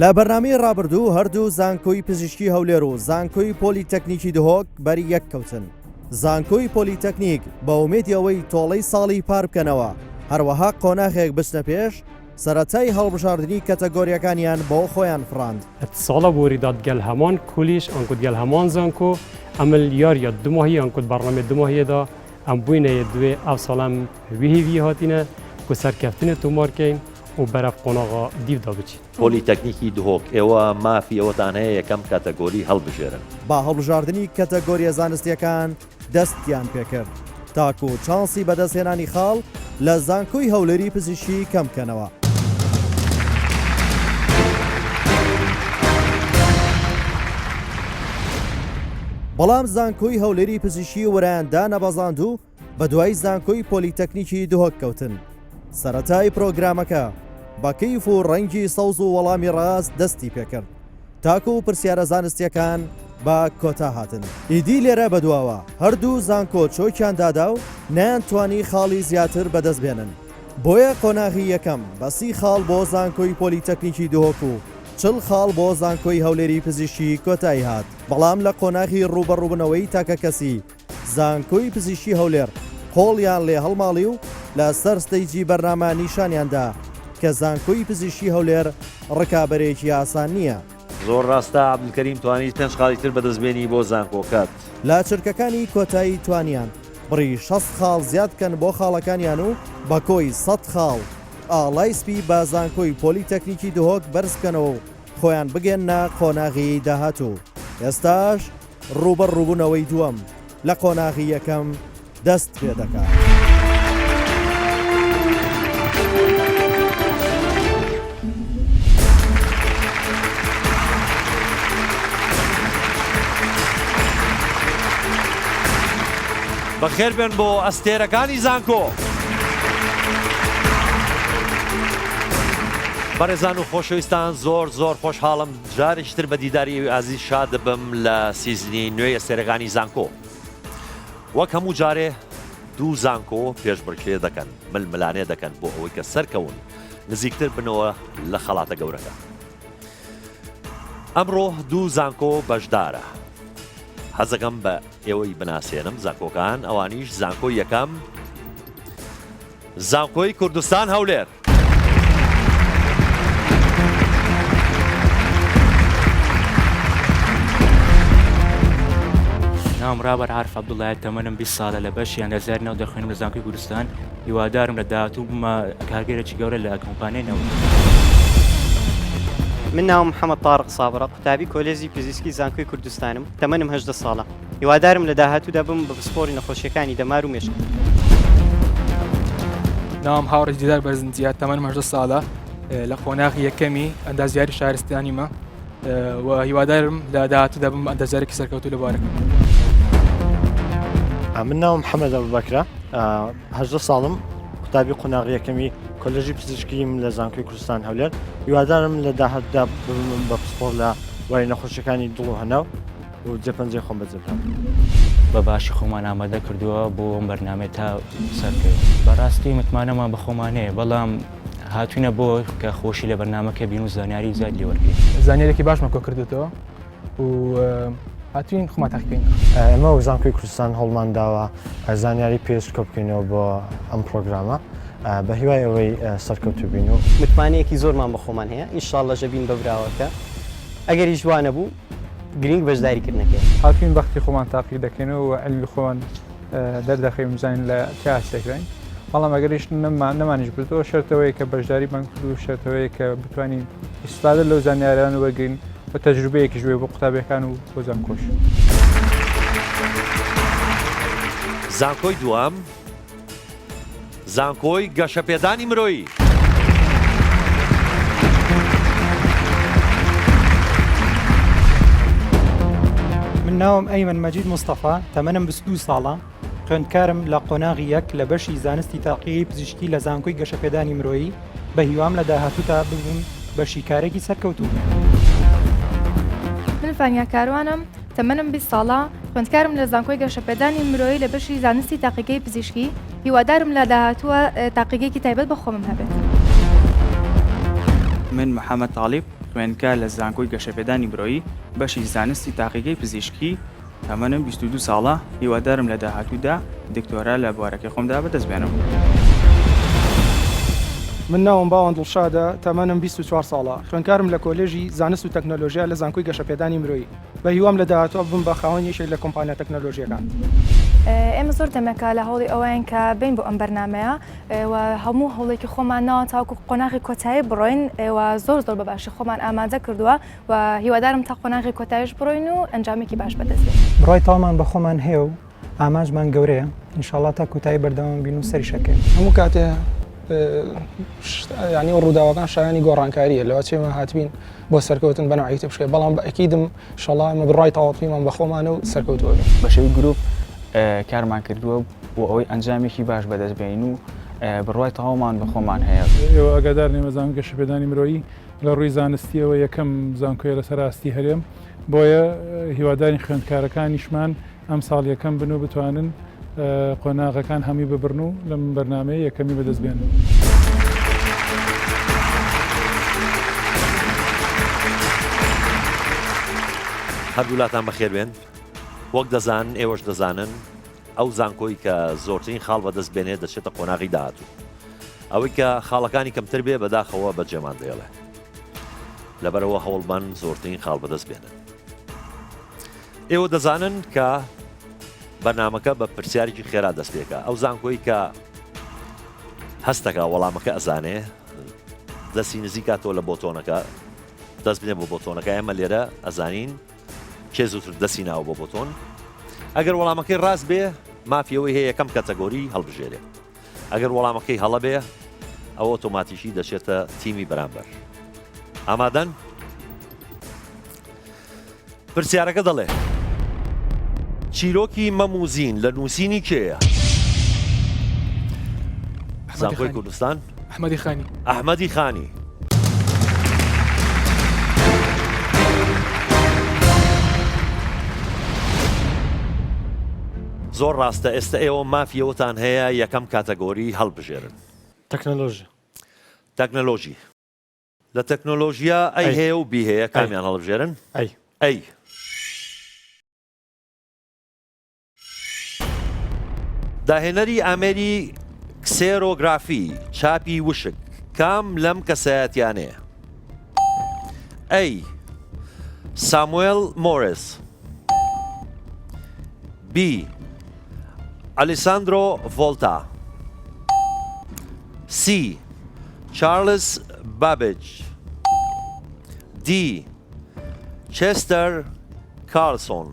لە بەرنامەی ڕابردوو هەردوو زانکۆی پزیشکی هەولێر و زانکۆی پۆلیتەکنیکی دهۆک بەری یەک کەوتن. زانکۆی پۆلیتەکنیک بە ئومێدی ئەوەی تۆڵەی ساڵی پار بکەنەوە هەروەها قۆناغێک بچنە پێش سەرەتای هەڵبژاردننی کەتەگۆریەکانیان بۆ خۆیان فراند. اتصالا بوریداد گەل هەمان کولیش ئەنکوت گەل هەمان زانکۆ ئەمل یاریە دوماهی ئەنکوت بەرنامە دوماهیەدا ئەم بووینە دوێ ئەو ساڵام ویهیوی هاتینە و سەرکەفتنە تومارکەین و بەرەف قۆناغا دیودا بچین. پۆلیتەکنیکی دهۆک ئێوە مافی ئەوەتان هەیە یەکەم کاتەگۆری هەڵبژێرن. با هەڵبژاردننی کەتەگۆریە زانستیەکان دەستیان پێکرد تاکو چانسی بەدەستهێنانی خاڵ لە زانکۆی هەولێری پزیشکی کەم بکەنەوە. بەڵام زانکۆی هەولێری پزیشکی وەرایاندا نەبەزاند و بە دوای زانکۆی پۆلیتەکنیکی دهۆک کەوتن. سەرەتای پرۆگرامەکە بە کەیف و ڕەنگی سەوز و وەڵامی ڕاست دەستی پێکرد تاکو و پرسیارە زانستیەکان بە کۆتا هاتن. ئیدی لێرە بەدواوە هەردوو زانکۆ چۆکیان دادا و نەیانتوانی خاڵی زیاتر بەدەست بێنن. بۆیە قۆناغی یەکەم بە 30 خاڵ بۆ زانکۆی پۆلیتەکنیکی دهۆک و 40 خاڵ بۆ زانکۆی هەولێری پزیشکی کۆتایی هات. بەڵام لە قۆناغی ڕوبەڕووبنەوەی تاکە کەسی زانکۆی پزیشکی هەولێر قۆڵیان لێ هەڵماڵی و لە سەر ستەیجی بەرنامە نیشانیاندا کە زانکۆی پزیشکی هەولێر ڕکابەرێکی ئاسان نییە. زۆر ڕاستە عەبدولکەریم توانیت 5 خاڵی تر بەدەستبێنی بۆ زانکۆکات. لە چرکەکانی کۆتایی توانیان بڕی 6 خاڵ زیاد بکەن بۆ خاڵەکانیان و بە کۆی 100 خاڵ ئاڵای سپی بە زانکۆی پۆلیتەکنیکی دهۆک بەرز بکەنەوە و خۆیان بگەنە قۆناغی داهاتوو. ئێستاش ڕوبەڕووبوونەوەی دووەم لە قۆناغی یەکەم دەست پێ دەکات. بەخێر بێن بۆ ئەستێرەکانی زانکۆ. بەڕێزان و خۆشەویستان زۆر خۆشحاڵم جارێکتر بە دیداری ئازیز شاد دەبم لە سیزنی نوێی ئەستێرەکانی زانکۆ. وەک هەموو جارێ دوو زانکۆ پێشبڕکێ دەکەن ململانێ دەکەن بۆ ئەوەی کە سەرکەون نزیکتر بنەوە لە خەڵاتە گەورەکە. ئەمڕۆ دوو زانکۆ بەشدارە. حەزەکەم بە ئێوەی بناسێنم زانکۆکان ئەوانیش زانکۆی یەکەم زانکۆی کوردستان هەولێر. نام رابر عارف عبدالله تمنم 20 ساڵە لە بەشی ئەندازیارینەوە دەخوێنم لە زانکۆی کوردستان. هیوادارم لە داهاتوو بمە کارگەرێکی گەورە لە کۆمپانیای. من ناوم محەممەد طارق سابرە قوتابی کۆلێزی پزیسکی زانکۆی کوردستانم تەمەنم 18 ساڵە. هیوادارم لە داهاتوودا بم بە پسپۆری نەخۆشیەکانی دەمار و مێشک. ناوم هاوڕێ دیدار بەرزنجیات تەمەنم 18 ساڵە لە قۆناغی یەکەمی ئەندازیاری شارستانیمە و هیوادارم لە داهاتوودا بم ئەندازیارێکی سەرکەوتوو لەبارەکە. من ناوم محەممەد ئەبوبەکرە 18 ساڵم قوتابی قۆناغی یەکەمی کۆلێژی پزیشکیم لە زانکۆی کوردستان هەولێر. هیوادارم لە داهاتوودا ببم بە پسپۆر لە وای نەخۆشیەکانی دڵ و هەناو و جێپەنجەی خۆم بەجێبکەم. بە باشی خۆمان ئامادە کردووە بۆ ئەم بەرنامە تا سەرکەوت. بەڕاستی متمانەمان بە خۆمانەیە بەڵام هاتوونە بۆ کە خۆشی لە بەرنامەکە بین و زانیاری زیاد لێ وەرگێ. زانیارێکی باشمان کۆ کردوێتەوە و هاتوین خۆمان تاقیبکەین. ئێمە وەک زانکۆی کوردستان هەوڵمان داوە زانیاری پێشکە بکەینەوە بۆ ئەم پرۆگرامە بە هیوای ئەوەی سەرکەوتوو بین و متمانەیەکی زۆرمان بە خۆمان هەیە ئینشاڵڵە ژەبین بە براوەکە ئەگەریش وانە بوو گرنگ بەشداریکردنەکە. هاتوین وەختی خۆمان تاقی دەکەینەوە و ئەلمی خۆمان دەردەخەین بزانین لە کاسێکراین. بەڵام ئەگەریش نەمانیش بێتەوە شەرتەوەی کە بەشداری بان کرد و شەرتەوەی کە بتوانین ئیستفادە لەو زانیاریان وەرگین بە تەجروبەیەکیش بێ بۆ قوتابیەکان و بۆ زانکۆش. زانکۆی دووەم زانکۆی گەشەپێدانی مرۆیی. من ناوم ئەیمن مەجید مستەفا تەمەنم 22 ساڵە خوێندکارم لە قۆناغی یەک لە بەشی زانستی تاقیی پزیشکی لە زانکۆی گەشەپێدانی مرۆیی. بە هیوام لە داهاتوودا ببووم بەشی کارێکی سەرکەوتوو. من فانیا کاروانم تەمەنم 20 ساڵە خوێندکارم لە زانکۆی گەشەپێدانی مرۆیی لە بەشی زانستی تاقیگەی پزیشکی. هیوادارم لە داهاتووە تاقیگەیەکی تایبەت بە خۆمم هەبێت. من محمد طالب خوێندکار لە زانکۆی گەشەپێدانی مرۆیی بەشی زانستی تاقیگەی پزیشکی تەمەنم 22 ساڵە هیوادارم لە داهاتوودا دکتۆرا لە بوارەکەی خۆمدا بەدەستبێنم. من ناوم باوەند دڵشادە تەمەنم 24 ساڵە خوێندکارم لە کۆلێژی زانست و تەکنۆلۆژیا لە زانکۆی گەشەپێدانی مرۆیی بە هیوام لە داهاتوە بم بە خاوەن یەکێک لە کۆمپانیا تەکنۆلۆژیەکان. ئێمە زۆر دەمەکە لە هەوڵی ئەوەیان کە بین بۆ ئەم بەرنمەیە و هەموو هەوڵێکی خۆمان ناوە تاوکو قۆناغی کۆتایی بڕۆین ئێوە زۆر بە باشی خۆمان ئامادە کردووە و هیوادارم تا قۆناغی کۆتایش بڕۆین و ئەنجامێکی باش بەدەستێت. بڕای تاڵمان بە خۆمان هەیە و ئاماژمان گەورەیە ئینشاڵڵا تا کوتایی بەردەوام بین و سەری شەکەین. هەموو کاتێ ینی ڕووداوەکان شایانی گۆڕانکاریە لەوە چێمە هاتبین بۆ سەرکەوتن بەناوعیتە بشکێ بەڵام ئەکیدم شەڵا ئەمە بڕای تاوەتیمان بە خۆمانە و سەرکەوتووە بە شێوی گروپ کارمان کردووە بۆ ئەوەی ئەنجامێکی باش بەدەستبێنین و بڕای تەواومان بە خۆمان هەیە. ئێوە ئاگادار نێمە زانکۆی گەشەپێدانی مرۆیی لە ڕووی زانستیەوە یەکەم زانکۆیە لەسەر ئاستی هەرێم بۆیە هیواداری خوێندکارەکانیشمان ئەم ساڵ یەکەم بن و بتوانن قۆناغەکان هەمی ببڕن و لەم بەرنامەیە یەکەمی بەدەستبێنن. هەردوولاتان بەخێر بێن وەک دەزانن ئێوەش دەزانن ئەو زانکۆی کە زۆرترین خاڵ بەدەست بێنێت دەچێتە قۆناغی داهاتوو ئەوەی کە خاڵەکانی کەمتر بێ بەداخەوە بەجێمان دێڵێ لەبەرەوە هەوڵبان زۆرترین خاڵ بەدەست بێنن. ئێوە دەزانن کە بەرنامەکە بە پرسیارێکی خێرا دەست پێکە ئەو زانکۆی کە هەستەکە وەڵامەکە ئەزانێ دەستی نزیکاتەوە لە بۆتۆنەکە دەست بنێ بۆ بۆتۆنەکە ئێمە لێرە ئەزانین کێ زووتر دەستی ناوە بۆ بۆتۆن ئەگەر وەڵامەکەی ڕاست بێ مافیەوەی هەیە یەکەم کاتەگۆری هەڵبژێرێ ئەگەر وەڵامەکەی هەڵە بێ ئەوە ئۆتۆماتیشی دەچێتە تیمی بەرامبەر. ئامادەن؟ پرسیارەکە دەڵێ چیرۆکی مەموزین لە نووسینی کێیە؟ زانکۆی کوردستان؟ ئەحمەدی خانی. ئەحمەدی خانی. زۆر ڕاستە ئێستا ئێوە مافیەوەتان هەیە یەکەم کاتەگۆری هەڵبژێرن. تەکنۆلۆژی. تەکنۆلۆژی. لە تەکنۆلۆژیا ئەی هەیە و بی هەیە کامیان هەڵبژێرن؟ ئەی. ئەی. داهێنەری ئامێری کسێرۆگرافی چاپی وشک کام لەم کەسایەتیانەیە؟ ئەی ساموێل مۆرس بی ئەلیساندرۆ ڤۆلتا سی چارلز بابج دی چێستەر کارلسۆن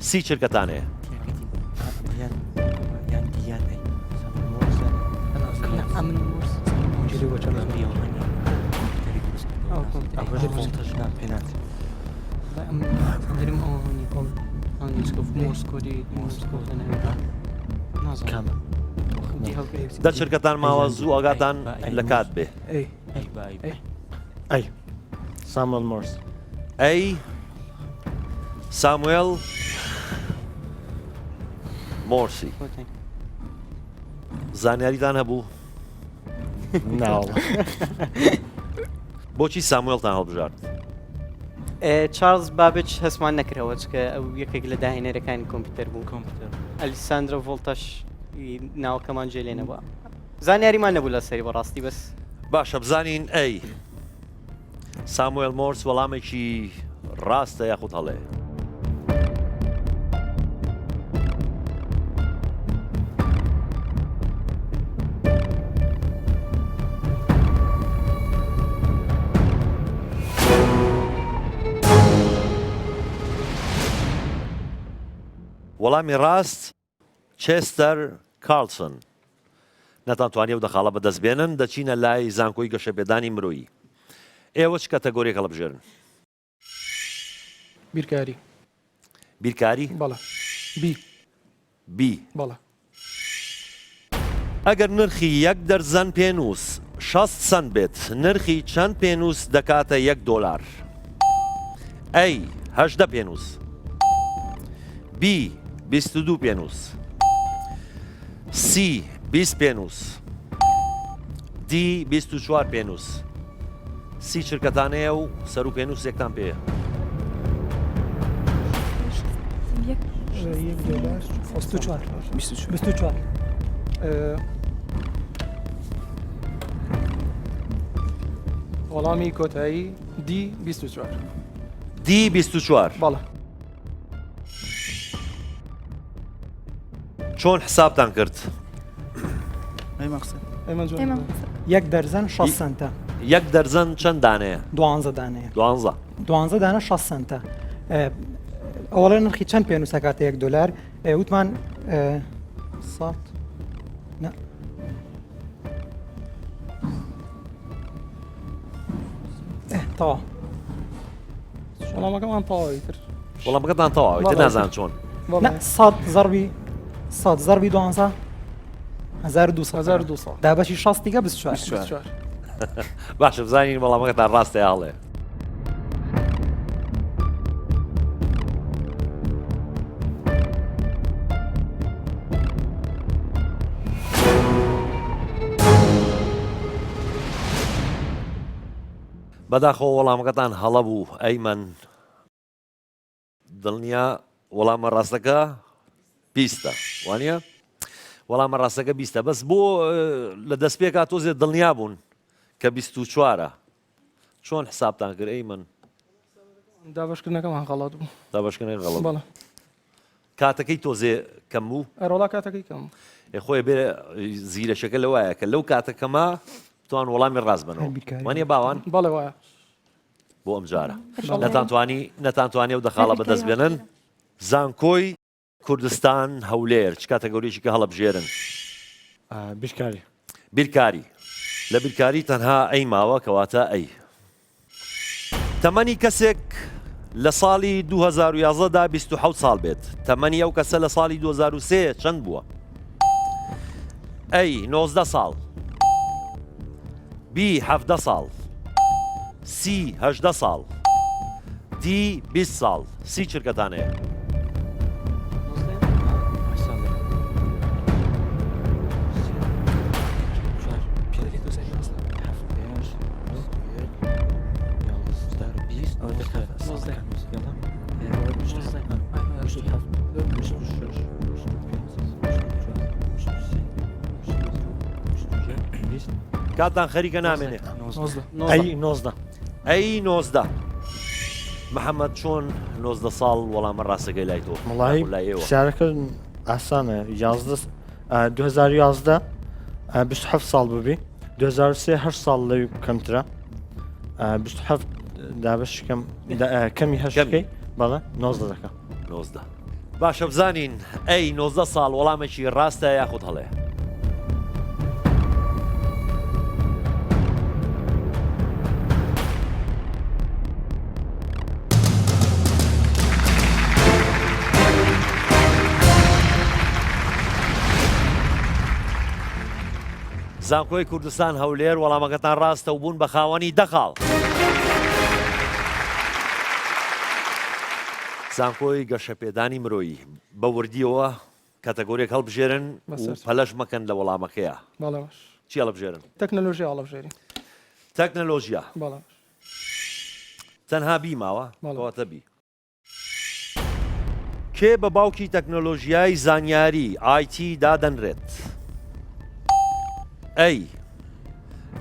سی چرکەتانەیە؟ دە چرکەتان ماوە زوو ئاگاتان لە کات بێ. ئەی ساموێل مۆرس. ئەی ساموێل مۆرسی. زانیاریتان هەبوو؟ ناوەڵە. بۆچی ساموێڵتان هەڵبژارد؟ چارلز بابج هەسمان نەکرەوە چکە ئەو یەکێک لە داهێنەرەکانی کۆمپیوتەر بوو. ئەلیساندرۆ ڤۆڵتاش ناوەکەمان جێ لێ نەبووە. زانیاریمان نەبوو لە سەری بەڕاستی بەس. باشە بزانین ئەی ساموێل مۆرس وەڵامێکی ڕاستە یاخود هەڵێ. وەڵامی ڕاست چێستەر کارلسن. نەتانتوانێ و دەخاڵە بەدەستبێنن دەچینە لای زانکۆی گەشەپێدانی مرۆیی. ئێوە چ کاتەگۆریەک هەڵبژێرن؟ بیرکاری. بیرکاری؟ بەڵێ. بی. بی. بەڵێ. ئەگەر نرخی یەک دەرزەن پێنووس 60 سنت بێت نرخی چەند پێنووس دەکاتە $1؟ ئەی 18 پێنووس بی 22 پێنووس سی 20 پێنووس دی 24 پێنووس سی چرکەتانەیە و سەر و پێنووسێکتان پێەیە. $24 وەڵامی کۆتایی دی 24 دی 24 بەڵێ چۆن حسابتان کرد؟ ئەمە جوان. ئێمە 1 دەرزەن 6 سنتە یەک دەرزەن چەند دانەیە؟ 12 دانەیە 12 12 دانە 6 سنتە ئەوڵێ نرخی چەند پێنووسە کاتە $1 وتمان 100 تەوا وەڵامەکەمان تەواوی کرد وەڵامەکەتان تەواوی تر نازان چۆن 100 ضربی 100 ضربی 12 1200 1200 دابەشی 6 دیگە 24 باشە بزانین وەڵامەکەتان ڕاستە هەڵێ. بەداخۆ وەڵامەکەتان هەڵە بوو ئەیمەن دڵنیا وەڵامە ڕاستەکە بیستە وانە؟ وەڵامە ڕاستەکە بیستە بەس بۆ لە دەست پێکات تۆزێت دڵنیا بوون کە 24 چۆن حسابتان کرد ئەیمەن؟ دابشکردنەکەمان غەڵات بوو دابشکردنەکە غەڵەت بەڵێ کاتەکەی تۆزێ کەم بوو؟ ئەرۆڵا کاتەکەی کەم خۆی بێ زیرەشەکە لەوایە کە لەو کاتەکەما توان وەڵامی ڕاست بنەوە وانە باوان بەڵێ وایە بۆ ئەم جارە نەتانتوانی و دەخاڵە بەدەست بێنن زانکۆی کوردستان هەولێر چ کاتەگۆریشی کە هەڵەبژێرن بیرکاری بیرکاری لە بیرکاری تەنها ئەی ماوە کەواتە ئەی تەمەنی کەسێک لە ساڵی 2011دا 27 ساڵ بێت تەمەنی ئەو کەسە لە ساڵی 2003 چەند بووە؟ ئەی 19 ساڵ بی 17 ساڵ سی 18 ساڵ دی 20 ساڵ سی چرکەتانەیە کاتان خەریکە نامێنێ ئەی 19 محەممەد چۆن 19 ساڵ وەڵامە ڕاستەکەی لای تۆ وڵی پرسیارەکە ئاسانە 2011 27 ساڵ ببی 2003 هەر ساڵ لەوی کەمترە 27 دابشکەم کەمی هەشەکەی بەڵێ 19 دەکە 19 باشە بزانین ئەی 19 ساڵ وەڵامێکی ڕاستە یاخود هەڵەیە زانکۆی کوردستان هەولێر وەڵامەکەتان ڕاستە و بوون بە خاوەنی دەخاڵ زانکۆی گەشەپێدانی مرۆیی بە وردیەوە کاتەگۆریەک هەڵبژێرن و پەلەش مەکەن لە وەڵامەکەیە چی هەڵبژێرن؟ تەکنەلۆژیا هەڵبژێری تەکنەلۆژیا تەنها بی ماوە کەواتە بی کێ بە باوکی تەکنەلۆژیای زانیاری IT دادەنرێت؟ A.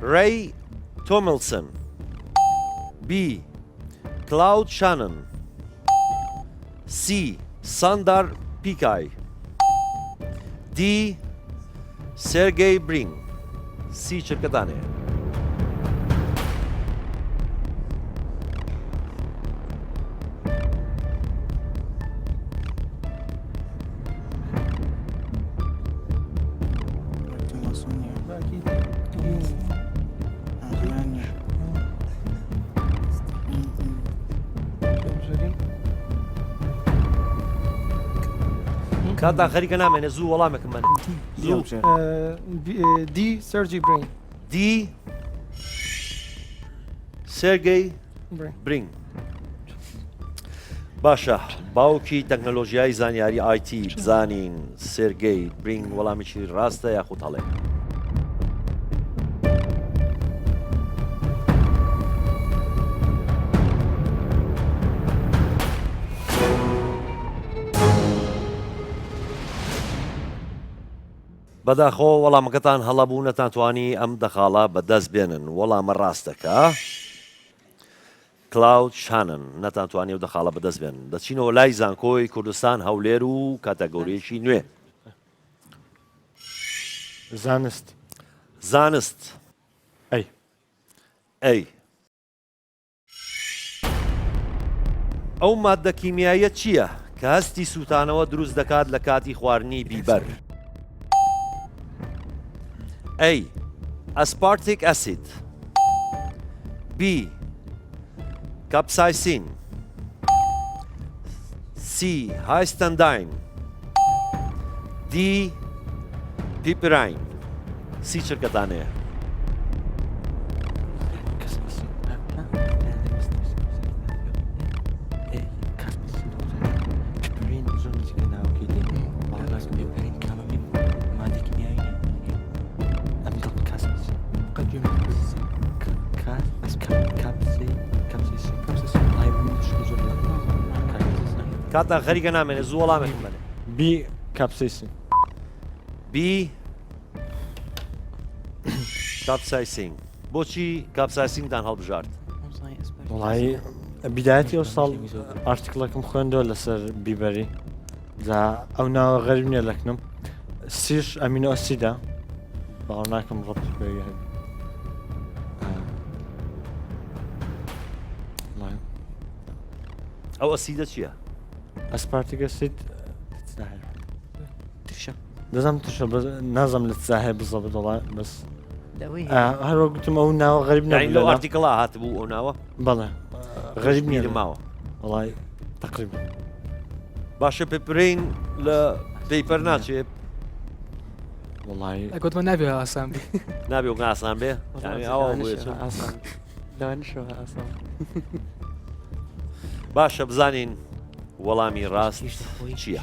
Ray Tomlinson B. Cloud Shannon C. Sundar Pichai D. Sergey Brin C. چرکەتانەیە کاتان خەریکە نامێنێ زوو وەڵامێکم منێ دی سەرجی برین دی سێرگەی برینگ باشە باوکی تەکنەلۆژیای زانیاری IT بزانین سێرگەی برینگ وەڵامێکی ڕاستە یاخود هەڵێ بەداخۆ وەڵامەکەتان هەڵەبوو نەتانتوانی ئەم دەخاڵە بەدەست بێنن وەڵامە ڕاستەکە کلااود شانن نەتانتوانی و دەخاڵە بەدەست بێنن دەچینەوە لای زانکۆی کوردستان هەولێر و کاتەگۆریەکی نوێ زانست زانست ئەی ئەی ئەو ماددە کیمیاییە چییە کە هەستی سووتانەوە دروست دەکات لە کاتی خواردنی بیبەر A. Aspartic acid B. Capsaicin C. Histidine D. Piperine C شرکتانەیە کاتان خەریکە نامێنێ زوو وەڵامێک بمەنێ بی کاپسیسن بی کاپسایسینگ بۆچی کاپسایسینگتان هەڵبژارد وڵی بیدایەتی ئەو ساڵ ئارتیکڵەکەم خوێندەوە لەسەر بیبەری جا ئەو ناوە غەریب نییە لەکنم سیش ئەمینۆ ئەسیدا باڵ ناکەم ڕەبت پێ هەبی ئەو ئەسیدە چییە؟ ئەسپارتیک ئەسید دەزانم تشە نازەم لە چاهەیە بزە بدەڵا بەس هەروە گوتم ئەو ناوە غەریب لەو نەبوو ئارتیکڵا هاتبوو ئەو ناوە بەڵێ غەریب نییە ماوە وڵی تقریبا باشە پێپرین لە پێیپەر ناچێت وڵی گوتمە نابێ ئاسان نابێ و ئاسان بێ ئەوە ئاسان باشە بزانین وەڵامی ڕاست چییە؟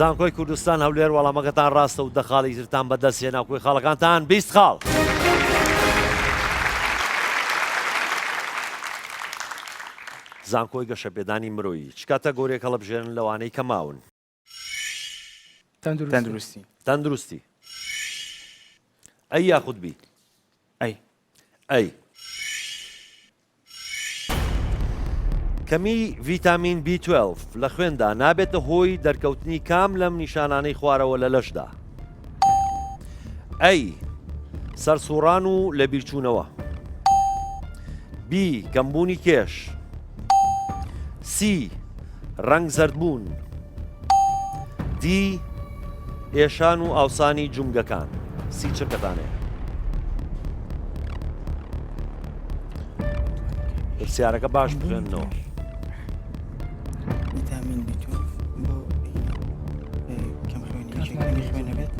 زانکۆی کوردستان هەولێر وەڵامەکەتان ڕاستە و دەخاڵی ترتان بەدەستێ ناوکۆی خاڵەکانتان 20 خاڵ. زانکۆی گەشەپێدانی مرۆیی چ کاتەگۆریەک هەڵەبژێرن لەوانەی کە ماون؟ تەندروستی تەندروستی ئەی یاخود بی ئەی کەمی ڤیتامین B12 لە خوێندا نابێتە هۆی دەرکەوتنی کام لەم نیشانانەی خوارەوە لە لەشدا ئەی سەرسوڕان و لە بیرچوونەوە B کەمبوونی کێش C ڕەنگ زەردبوون D ئێشان و ئاوسانی جومگەکان سی چرکەتانەیە پرسیارەکە باش بخوێننەوە ڤیتامین B12 بۆ کەم خوێنی خوێنە بێت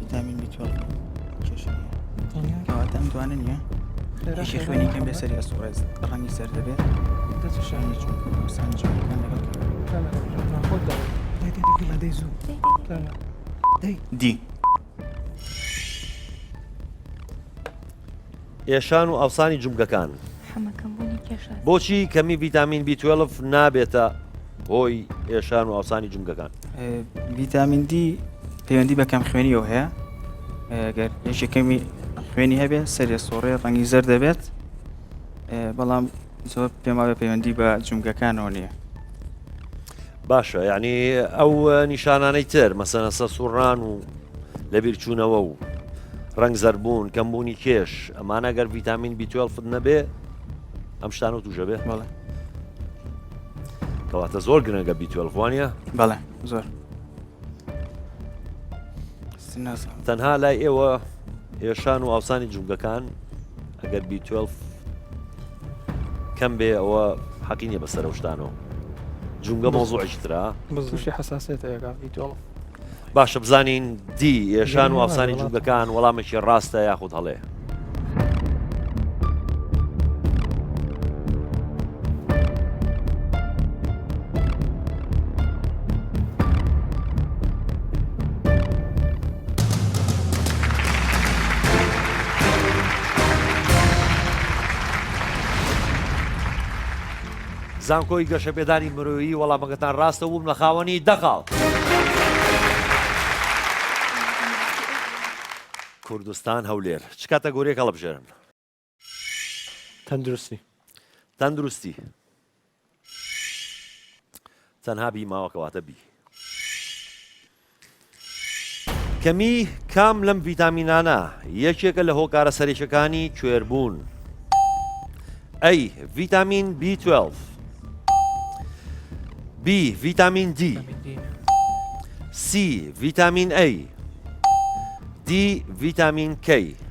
ڤیتامین B12 کەواتە ئەم دوانە نییە هیچی خوێنی کەم بێسەری ئەسوڕێز ڕەنگی سەر دەبێت دەچشانی چونکە ئەوسانی جومگەکان دی ئێشان و ئاوسانی جومگەکان بۆچی کەمی ڤیتامین B12 نابێتە هۆی ئێشان و ئاوسانی جومگەکان؟ ڤیتامین دی پەیوەندی بە کەم خوێنیەوە هەیە ئەگەر هێشەکەمی خوێنی هەبێت سەری سۆڕێ ڕەنگی زەر دەبێت بەڵام زۆر پێما بە پەیوەندی بە جومگەکانەوە نییە باشە یعنی ئەو نیشانانەی تر مەسەنە سەسوڕان و لەبیرچوونەوە و ڕەنگ زەربوون کەمبوونی کێش ئەمانە گەر ڤیتامین B12 نەبێ ئەم شتانە و توژە بێ بەڵێ کەواتە زۆر گرنگە B12 وانە بەڵێ زۆر تەنها لای ئێوە ئێشان و ئاوسانی جومگەکان ئەگەر B12 کەم بێ ئەوە حەقی نییە بەسەر شتانەوە جومگە مۆزوعێکی ترا تووشی حساسێتە ێگا B12 باشە بزانین دی ئێشان و ئافسانی جومگەکان وەڵامێکی ڕاستە یاخود هەڵەیە زانکۆی گەشەپێدانی مرۆیی وەڵامەکەتان ڕاستە بووم لە خاوەنی دەخاڵ. کوردستان هەولێر چ کاتەگۆریەک هەڵبژێرن؟ تەندروستی. تەندروستی. تەنها بی ماوەکەواتە بی. کەمی کام لەم ڤیتامینانە یەکێکە لە هۆکارە سەرێکەکانی کوێربوون. ئەی ڤیتامین B12 B ڤیتامین D C ڤیتامین A D ڤیتامین K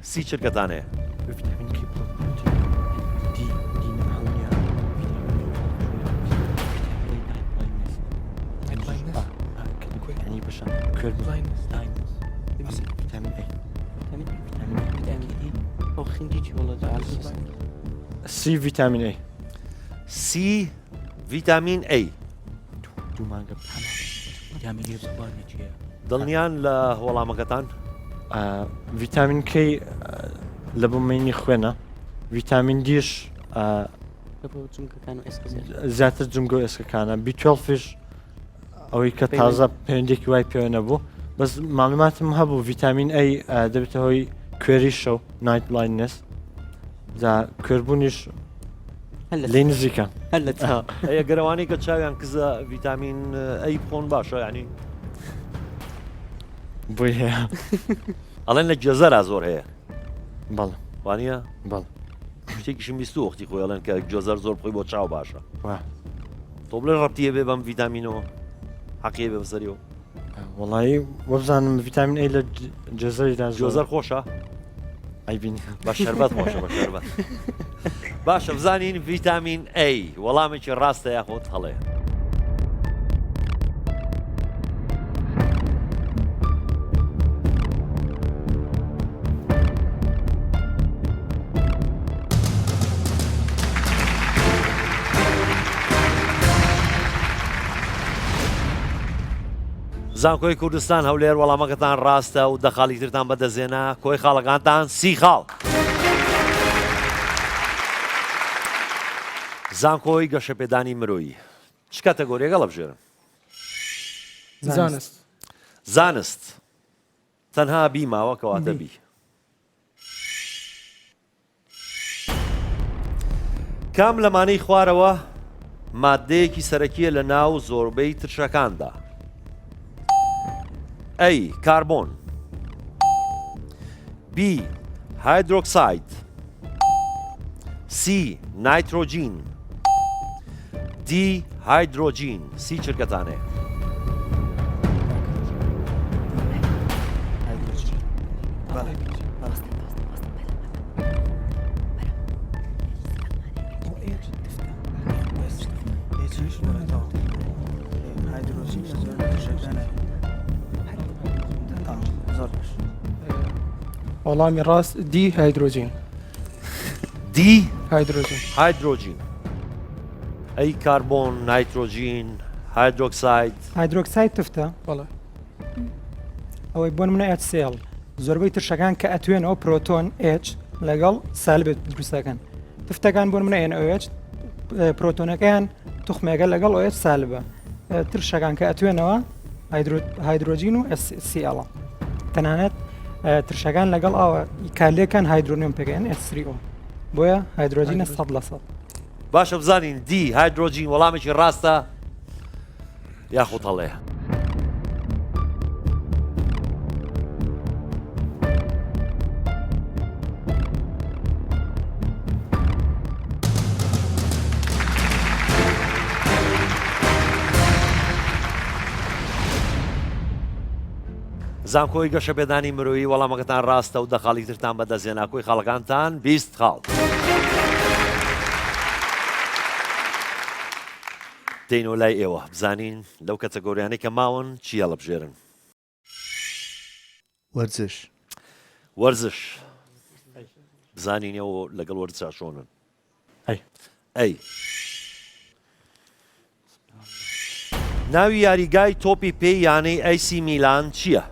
سی چرکەتانەیە؟ سی ڤیتامین A. سی ڤیتامین A. دڵنیان لە وەڵامەکەتان؟ ڤیتامین K لە بۆمینی خوێنە، ڤیتامین دیش زیاتر جنگۆ ئێسکەکانە، B12ش ئەوەی کە تازە پەیوەندێکی وای پێوە نەبوو، بەس ماڵوماتم هەبوو ڤیتامین A دەبێتە هۆی کوێری شەو نایت بلایننس دا کوێربوونیش لێ نزیکە. ئەیە گەرەوانەی کە چاویان کزە ڤیتامین ئەی بخۆن باشە ینی بۆی هەیە ئەڵێن لە جێزەرا زۆر هەیە. بەڵێ وانە؟ بەڵ شتێکیشم بیست وەختی خۆی ئەڵێن کە جۆزەر زۆر بخۆی بۆ چاو باشە. وا تۆ بڵێ ڕەبتیە بێ بەم ڤیتامینەوە حەقیە بێ بەسەریەوە؟ وەڵایی وەبزانم ڤیتامین A لە جێزەریدا جۆزەر خۆشە؟ ئەیبینی بە شەربەت خۆشە بە شەربەت. باشە بزانین ڤیتامین A وەڵامێکی ڕاستە یاخۆت هەڵەیە. زانکۆی کوردستان هەولێر وەڵامەکەتان ڕاستە و دەخاڵی ترتان بەدەزێنە کۆی خاڵەکانتان سی خاڵ. زانکۆی گەشەپێدانی مرۆیی چ کاتەگۆریەک هەڵبژێرن؟ زانست. زانست. تەنها بی ماوە کەواتە بی. کام لەمانەی خوارەوە مادەیەکی سەرەکیە لە ناو زۆربەی ترشەکاندا؟ A. کاربۆن B. هایدرۆکساید C. نایترۆجین D. هایدرۆجین سی چرکەتانەیە؟ وەڵامی ڕاست دی هایدرۆجین. دی هایدرۆجین. هایدرۆجین. ئەی کاربۆن نایترۆجین هایدرۆکساید. هایدرۆکساید تفتە بەڵێ ئەوەی بۆن منە HCl زۆربەی ترشەکان کە ئەتوێنەوە پرۆتۆن H لەگەڵ سالبێت دروستەکەن. تفتەکان بۆن منە NOH پرۆتۆنەکەیان توخمێگە لەگەڵ OH سالبە. ترشەکان کە ئەتوێنەوە هایدرۆجین و HCl تەنانەت ترشەکان لەگەڵ ئەوە کالێکان هایدرۆنیۆم پێگەیان S3O بۆیە هایدرۆجینە 100%. باشە بزانین دی هایدرۆجین وەڵامێکی ڕاستە یاخۆ هەڵەیە؟ زانکۆی گەشەپێدانی مرۆیی وەڵامەکەتان ڕاستە و دەخاڵی ترتان بەدەستێنا کۆی خاڵەکانتان 20 خاڵ. دێنەوە لای ئێوە بزانین لەو کەتەگۆریانەی کە ماون چی هەڵبژێرن؟ وەرزش. وەرزش. بزانین ئێوە لەگەڵ وەرزشا چۆنن؟ ئەی ناوی یاریگای تۆپی پێی یانەی AC میلان چییە؟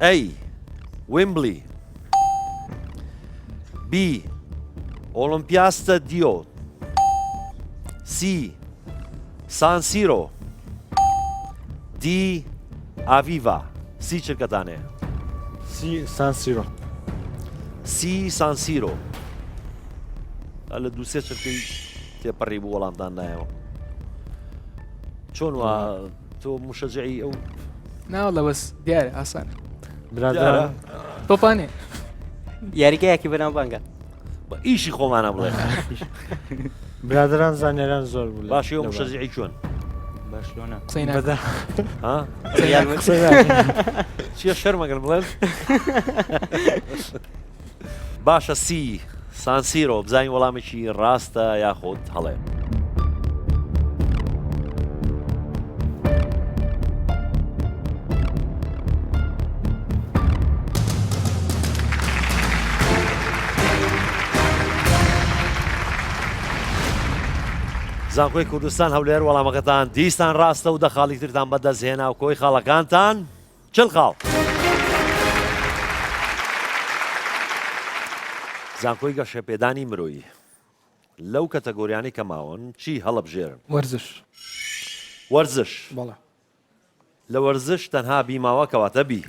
A. ویمبلی B. ئۆلمپیاستە دیۆ سی سانسیرۆ دی ئاڤیڤا سی چرکەتانەیە سانسیرۆ سی سانسیرۆ لە دووسێ چرکەی تێپەڕی بوو وەڵامدان نایەوە چۆن وە تۆ مشەجعی ئەو ناوەڵە بەس دیارە ئاسانە برادران تۆپانێ یاریگەیەکی بەناو بانگە بە ئیشی خۆمانە بڵێ برادران زانیاران زۆر بوو باشی ئەو مشەجعی چۆن باشلۆنە قسەی ناکە ها چیە شەرمەگەر بڵێن باشە سی سانسیرۆ بزانین وەڵامێکی ڕاستە یاخۆت هەڵێ زانکۆی کوردستان هەولێر وەڵامەکەتان دیستان ڕاستە و دەخاڵی ترتان بەدەستهێنا و کۆی خاڵەکانتان چل خاڵ زانکۆی گەشەپێدانی مرۆیی لەو کەتەگۆریانی کە ماون چی هەڵەبژێرن وەرزش وەرزش بەڵێ لە وەرزش تەنها بیماوە کەواتە بی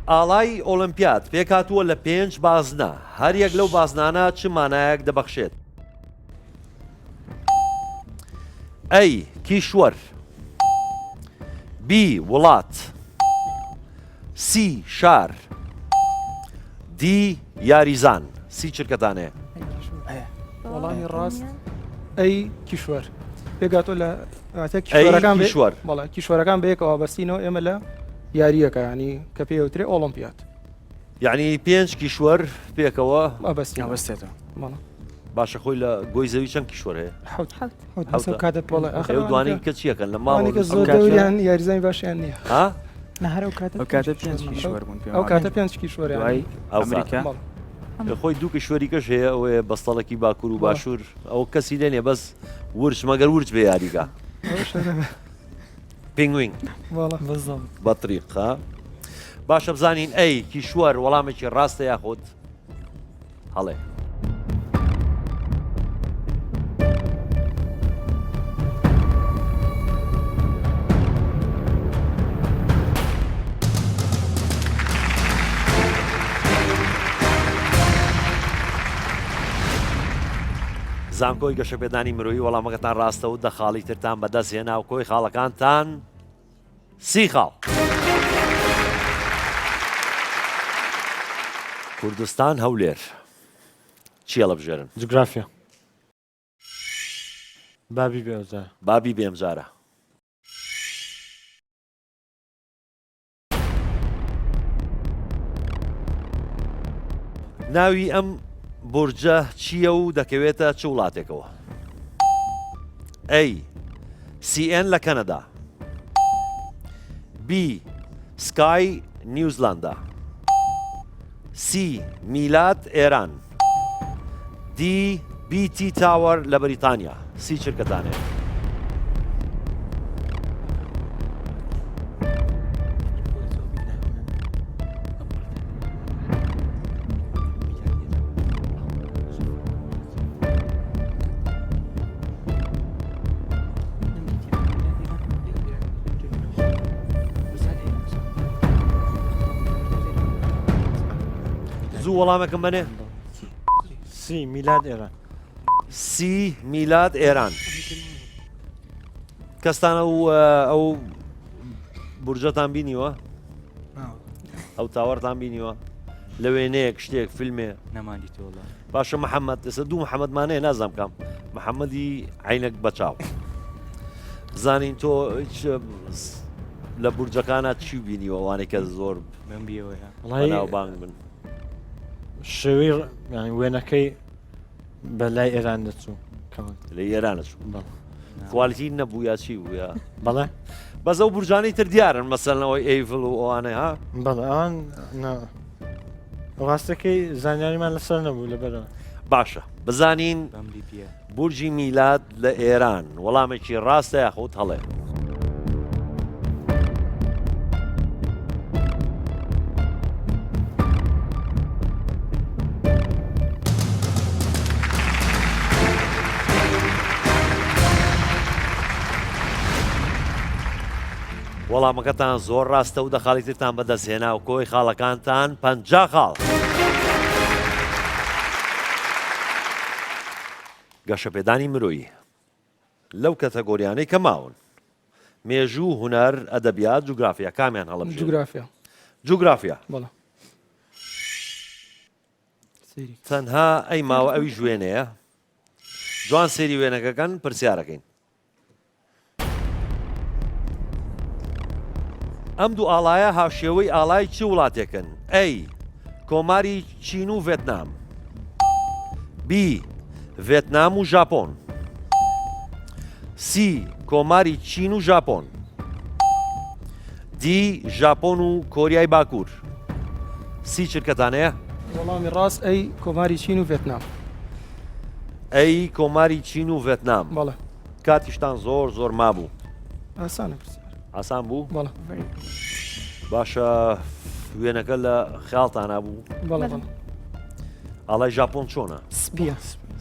ئاڵای ئۆلمپیاد پێکاتووە لە 5 بازنە هەر یەک لەو بازنانە چ مانایەک دەبەخشێت ئەی کیشوەر بی وڵات سی شار دی یاریزان سی چرکەتانەیە وەڵامی ڕاست ئەی کیشوەر پێگاتۆ لە ئەی کیشوەر بەڵێ کیشوەرەکان بەیەکەوە بەستینەوە ئێمە لە یاریەکە ینی کە پێوترێ ئۆلمپیات یعنی 5 کیشوەر پێکەوە ئەبەستێتەوە باشە خۆی لە گۆی زەوی چەند کیشوەر هەیە کاتە بڵێ ئەو دوانەی کە چیەکەن لە ماڵێکە زۆر دەوریان یاریزانی باشیان نییە ها نهرە و کاتە پێنج کیشوەر بوون ئەو کاتە 5 کیشوەری ئەمریکا خۆی دوو کشوەریکەش هەیە ئەوەیە بەستەڵێکی باکوور و باشوور ئەو کەسی لێنێ بەس ورچ مەگەر ورچ بێ یاریگا پینگوین بەطریقا باشە بزانین ئەی کیشوەر وەڵامێکی ڕاستە یاخۆت هەڵێ زانکۆی گەشەپێدانی مرۆیی وەڵامەکەتان ڕاستە و دەخاڵی ترتان بەدەستهێنا و کۆی خاڵەکانتان سی خاڵ کوردستان هەولێر چی هەڵەبژێرن جوگرافیا بابی بێوزە بابی بێمجارە ناوی ئەم بورجە چییە و دەکەوێتە چ وڵاتێکەوە ئەی CN لە کەنەدا B سکای نیوزلاندا C میلاد ئێران D BT تاوەر لە بەریتانیا سی چرکەتانێ زوو وەڵامێکم بنێ سی میلاد ئێران سی میلاد ئێران کەستانە ئەو بورجەتان بینیوە ئەو تاوەڕتان بینیوە لە وێنەیەک شتێک فیلمێ نەمانی تۆڵە باشە محەممەد ئێستا دوو محەممەدمانەیە نازام کام محەممەدی عینەک بەچاو زانین تۆ لە بورجەکانە چی بینیوە ئەوانەی کە زۆر من بیەوەیە ناو بانگ بن شێوی وێنەکەی بەلای ئێران دەچوو لە ئێرانە چوو کوالیتی نەبوو یا چی بووە بەڵێ بەز ئەو بورجانی تر دیارن مەسەلەوەی ئەیڤڵ و ئەوانەی ها بەڵێ ئەوان ڕاستەکەی زانیاریمان لەسەر نەبوو لەبەرەوە باشە بزانین بورجی میلاد لە ئێران وەڵامێکی ڕاستە یاخۆت هەڵێ وەڵامەکەتان زۆر ڕاستە و دەخاڵی ترتان بەدەستهێنا و کۆی خاڵەکانتان 50 خاڵ. گەشەپێدانی مرۆیی لەو کەتەگۆریانەی کە ماون مێژوو هونەر ئەدەبیات جوگرافیا کامیان هەڵەبژێن؟ جوگرافیا. جوگرافیا بەڵێ. تەنها ئەی ماوە ئەوی ژوێنەیە جوان سێری وێنەکەکەن پرسیارەکەین. ئەم دوو ئاڵایە هاوشێوەی ئاڵای چی وڵاتێکن؟ ئەی کۆماری چین و ڤێتنام، بی ڤێتنام و ژاپۆن، سی کۆماری چین و ژاپۆن، دی ژاپۆن و کۆریای باکوور. سی چرکەتانەیە؟ وەڵامی ڕاست ئەی کۆماری چین و ڤێتنام. ئەی کۆماری چین و ڤێتنام. بەڵێ. کاتیشتان زۆر زۆر مابوو. ئاسانە پرسیار. ئاسان بوو؟ بەڵێ. باشە وێنەکە لە خیاڵتانە بوو؟ بەڵێ بەڵێ. ئاڵای ژاپۆن چۆنە؟ سپیە.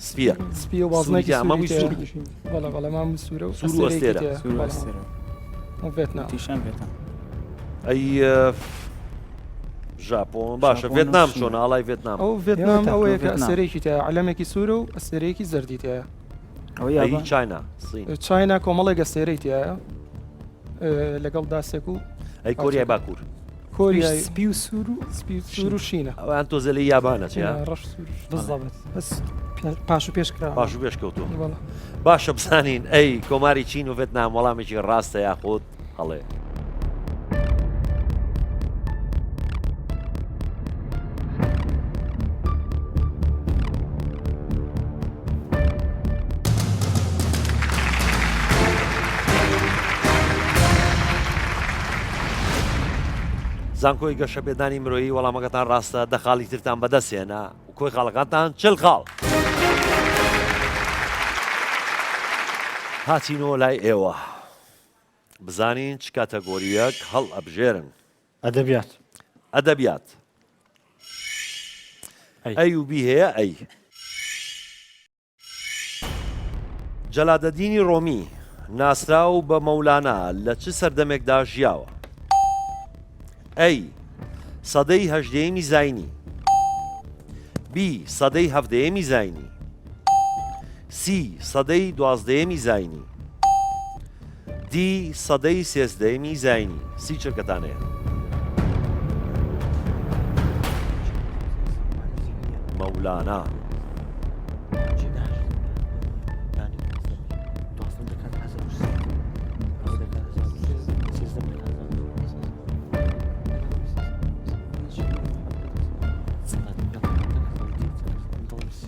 سپیە. سپی و بازنێکی ئەمەوی سوور. بەڵێ بەڵێ مام سوورە و سوور و ئەستێرە. ڤێتنام. تیشان بێتە. ئەی ژاپۆن باشە ڤێتنام چۆنە ئاڵای ڤێتنام؟ ئەو ڤێتنام ئەوەیە کە ئەسەرێکی تایە علەمێکی سوورە و ئەستێرەیەکی زەردی تایە. ئەی چاینا چاینا کۆمەڵی گەستێرەی تایە لەگەڵ داسێک و ئەی کۆریای باکوور. کۆریای سپی و سوور و سپی سوور و شینە. ئەویان تۆزە لە یابانە چیا؟ ڕەش سوور. بالضبط بس پاش و پێشکرا. باش و پێش کەوتووە. بەڵێ. باشە بزانین ئەی کۆماری چین و ڤێتنام وەڵامێکی ڕاستە یاخود هەڵێ. زانکۆی گەشەپێدانی مرۆیی وەڵامەکەتان ڕاستە دەخاڵی ترتان بەدەستێنا و کۆی خاڵەکانتان 40 خاڵ. هاتینەوە لای ئێوە بزانین چ کاتەگۆریەک هەڵ ئەبژێرن. ئەدەبیات. ئەدەبیات. ئەی و بی هەیە ئەی. جەلادەدینی ڕۆمی ناسراو بە مەولانا لە چ سەردەمێکدا ژیاوە؟ ئەی سەدەی هەژدەیەمی زاینی، بی سەدەی هەڤدەیەمی زاینی، سی سەدەی دوازدەیەمی زاینی، دی سەدەی سێزدەیەمی زاینی. سی چرکەتانەیە؟ مەولانا.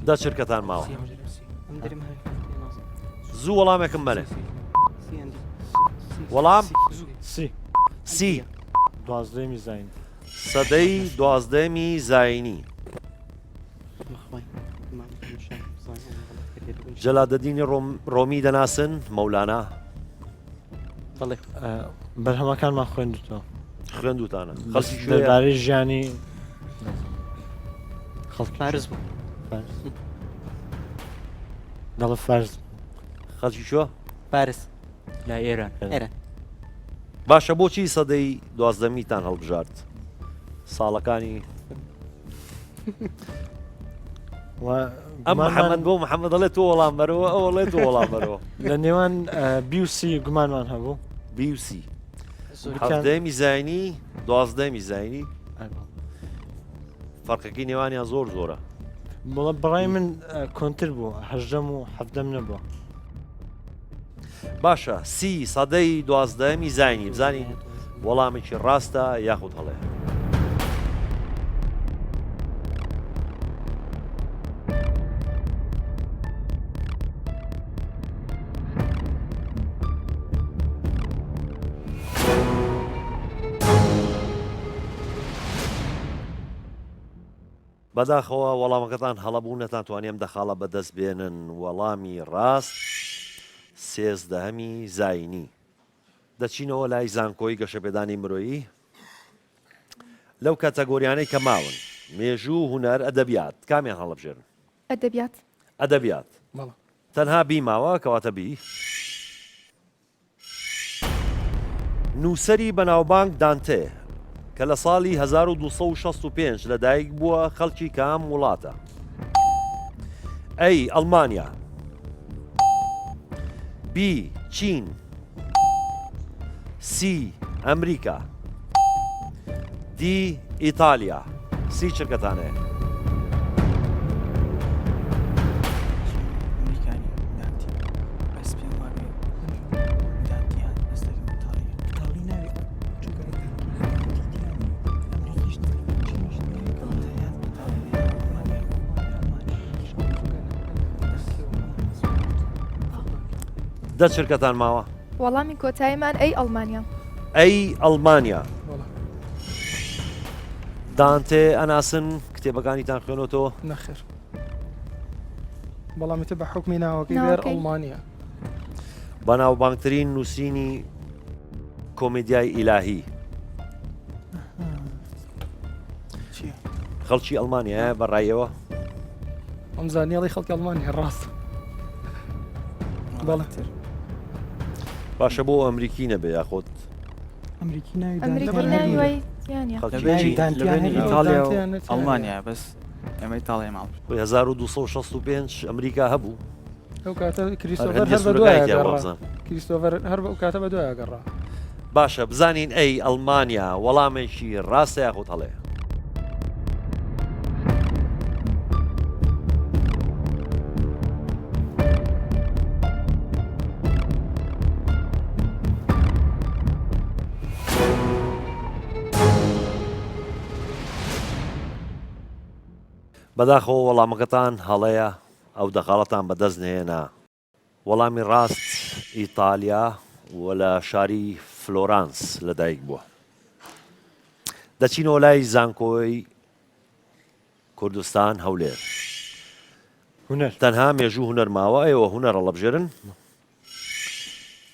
دا چرکەتان ماوە زوو وەڵامێکم بەنێ. وەڵام سی دوازدەیەمی زاین. سەدەی دوازدەیەمی زاینی. جەلادەدینی ڕۆمی دەناسن مەولانا؟ بەڵێ. بەرهەمەکانمان خوێندوتەوە. خوێندوتانە دەربارەی ژیانی فارس بوو. دەڵێ فارس. خەڵکی شۆ؟ پارس لا ئێران. ئێرە. باشە بۆچی سەدەی دوازدەمیتان هەڵبژارد؟ ساڵەکانی ئەم محەممەد بۆ محەممەد دەڵێت تۆ وەڵام بەرەوە ئەو وڵێت تۆ وەڵام بەرەوە. لە نێوان بیوسی گومانمان هەبوو. بیوسی هەفتەیەمی زاینی دوازدەیەمی زاینی فەرقەکەی نێوانیان زۆر زۆرە. بڵە بەڕای من کۆنتر بوو هەژدەم و هەفتەم نەبووە. باشە سی سەدەی دوازدەیەمی زاینی بزانین وەڵامێکی ڕاستە یاخود هەڵێ. بەداخەوە وەڵامەکەتان هەڵەبوو نەتانتوانیم دەخاڵە بەدەست بێنن. وەڵامی ڕاست سێزدەهەمی زاینی. دەچینەوە لای زانکۆی گەشەپێدانی مرۆیی لەو کاتەگۆریانەی کە ماون مێژوو هونەر ئەدەبیات کامیان هەڵەبژێرن؟ ئەدەبیات. ئەدەبیات. تەنها بی ماوە کەواتە بی. نووسری بەناوبانگ دانتێ کە لە ساڵی 1265 لەدایک بووە خەڵکی کام وڵاتە؟ ئەی ئەڵمانیا، بی چین، سی ئەمریکا، دی ئیتالیا. سی چرکەتانەیە؟ ئەمریکانی دانتی بەس پێم وابێ دانتیان بەستەکەم تاڵی تاڵی ناوێت چونکە ئەمریکیش دە چرکەتان ماوە؟ وەڵامی کۆتاییمان ئەی ئەڵمانیا. ئەی ئەڵمانیا. دانتێ ئەناسن کتێبەکانیتان خوێنەوە؟ نەخێر بەڵامی تە بە حکمی ناوەکەی بێر ئەڵمانیا. بەناوبانگترین نووسینی کۆمێدیای ئیلاهی خەڵکی ئەڵمانیا بەڕایەوە؟ ئەم زانیاڵی خەڵکی ئەڵمانیا ڕاست. بەڵێ باشە بۆ ئەمریکی نەبێ یاخۆت ئەمریکی ناوی ئەمریکی ناوی وای یانە ئیتالیا و ئەڵمانیا بەس ئەمە ئیتاڵیا ماڵ 1265 ئەمریکا هەبوو. ئەو کاتە کریستۆفەر هەندێک هەر بە سوورەکایەکی دوایە وابزان. کریستۆفەر هەر بە کاتە بە دوایە گەڕا. باشە بزانین ئەی ئەڵمانیا وەڵامێکی ڕاستە یاخۆت هەڵەیە؟ بەداخەوە وەڵامەکەتان هەڵەیە ئەو دەقاڵەتان بەدەست نهێنا. وەڵامی ڕاست ئیتالیا و لە شاری فلۆرانس لەدایک بووە. دەچینەوە لای زانکۆی کوردستان هەولێر. هونەر تەنها مێژوو هونەر ماوە، ئێوە هونەرە لەبژێرن؟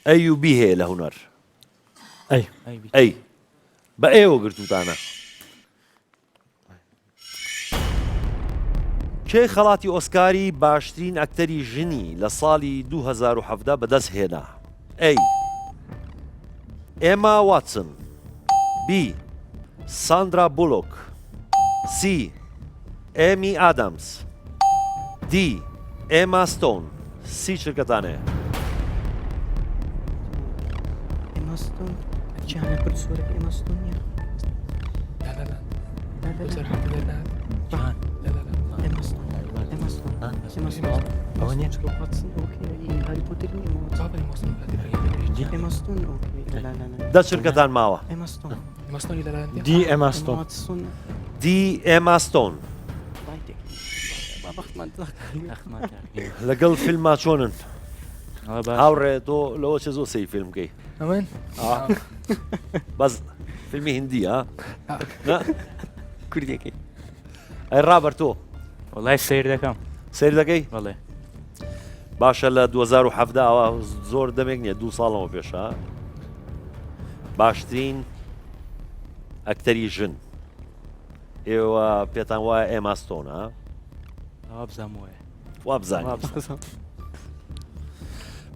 ئەی و بی هەیە لە هونەر؟ ئەی بە ئێوە گرتوتانە. کێ خەڵاتی ئۆسکاری باشترین ئەکتەری ژنی لە ساڵی 2017 بەدەست هێنا؟ ئەی ئێما واتسن، بی ساندرا بولۆک، سی ئێمی ئادەمز، دی ئێما ستۆن. سی چرکەتانەیە؟ ئێماستۆن جیانە پرد سوورەکە ئێماستۆن نیە. لا لا لا بس الحمد لله جان لا لا لا ئەوە نیە واتسن ئۆکێ هاری پۆتەر نیە بابا المصنف ئێماستۆن ئۆکێ دە چرکەتان ماوە؟ ئێماستۆن المصنف لا لا دی ئێماستۆن واتسۆن دی ئێما ستۆن. لەگەڵ فیلمما چۆنن؟ هاوڕێ تۆ لەوە چه زۆر سی فیلم بکەی؟ أمان بەس فیلمی هندی ها؟ کوردێکی ئەی ڕابەر تۆ وڵای سیر دەکەم. سیر دەکەی؟ بەڵێ باشە لە 2017 ئەوە زۆر دەمێک نییە 2 ساڵەوە پێشە باشترین ئەکتەری ژن ئێوە پێتان وایە ئێما ستۆنە؟ ئەوە بزانم وایە. وا بزانین.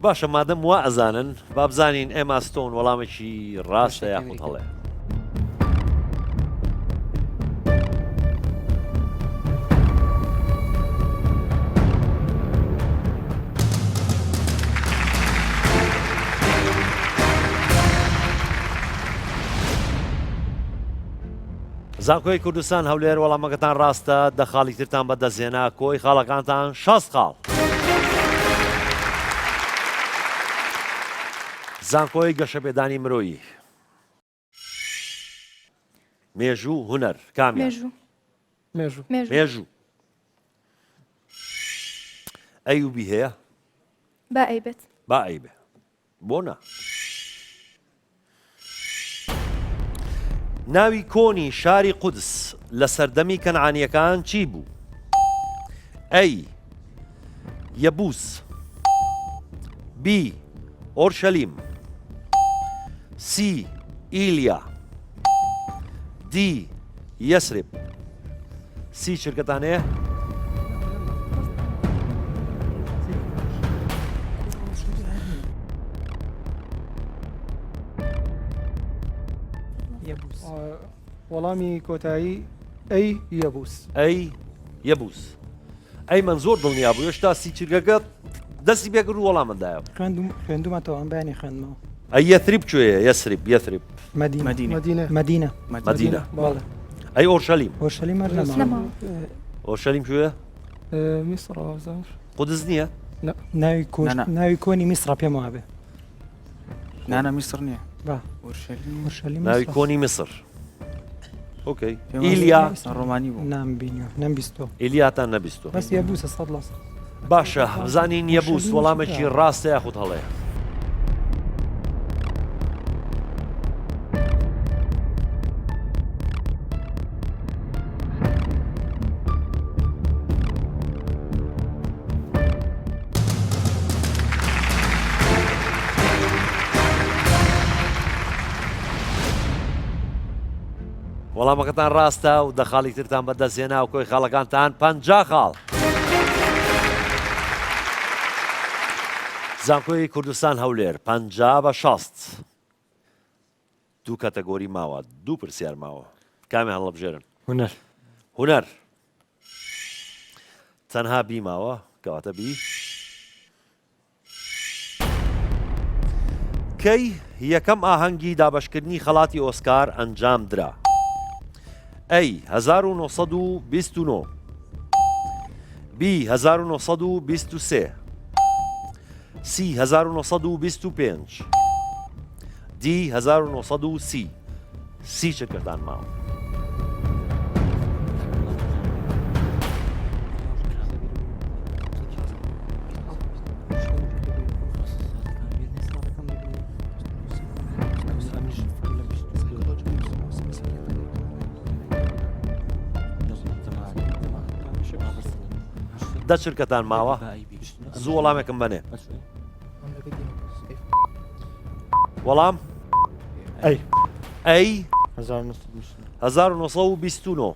باشە مادەم وا ئەزانن با بزانین ئێما ستۆن وەڵامێکی ڕاستە یاخود هەڵەیە. زانکۆی کوردستان هەولێر وەڵامەکەتان ڕاستە، دە خاڵی ترتان بەدەستهێنا، کۆی خاڵەکانتان 60 خاڵ. زانکۆی گەشەپێدانی مرۆیی مێژوو هونەر کامیان؟ مێژوو. ئەیوبی هەیە؟ با ئەیبێت. با ئەیبێ بۆ نا. ناوی کۆنی شاری قودس لە سەردەمی کەنعانیەکان چی بوو؟ ئەی یەبوس، بی ئۆرشەلیم، سی ئیلیا، دی یەسرب. سی چرکەتانەیە؟ وەڵامی کۆتایی ئەی یەبووس ئەی یەبووس ئەی من زۆر دڵنیا بوو هێشتا سیچرگەکە دەستی بێگر و وەڵامەدایە خوێندومەتەوە ئەم بەیانی خوێندمەوە ئەی یەثریب کوێیە یەثریب مەدینە مەدینە باڵێ ئەی ئۆرشەلیم ئۆرشەلیم ئۆرشەلیم کوێیە میسڕ قودس نییە ناوی کۆنی میسڕ پێم وابێ نانە میسر نییە ئۆرشەلیم ناوی کۆنی میسر ئۆکەی ئیلیا ڕۆمانی بوو نامبینیوە نەمبیستۆ ئیلیاتان نەبیستۆ بەس یەبووسە 100 باشە بزانین یەبووس وەڵامێکی ڕاستە یاخود هەڵەیە وەڵامەکەتان ڕاستە و دەخاڵی ترتان بەدەستێنا و کۆی خاڵەکانتان 50 خاڵ. زانکۆی کوردستان هەولێر 50/60 دوو کەتەگۆری ماوە دوو پرسیار ماوە کامی هەڵەبژێرن هونەر تەنها بی ماوە کەواتە بی کەی یەکەم ئاهەنگی دابەشکردنی خەڵاتی ئۆسکار ئەنجام درا ئەی 1929 بی 1923 سی 1925 دی 1930 سی چکردان ماوە دە چرکەتان ماوە زوو وەڵامێکم بنێ وەڵام ئەی 1929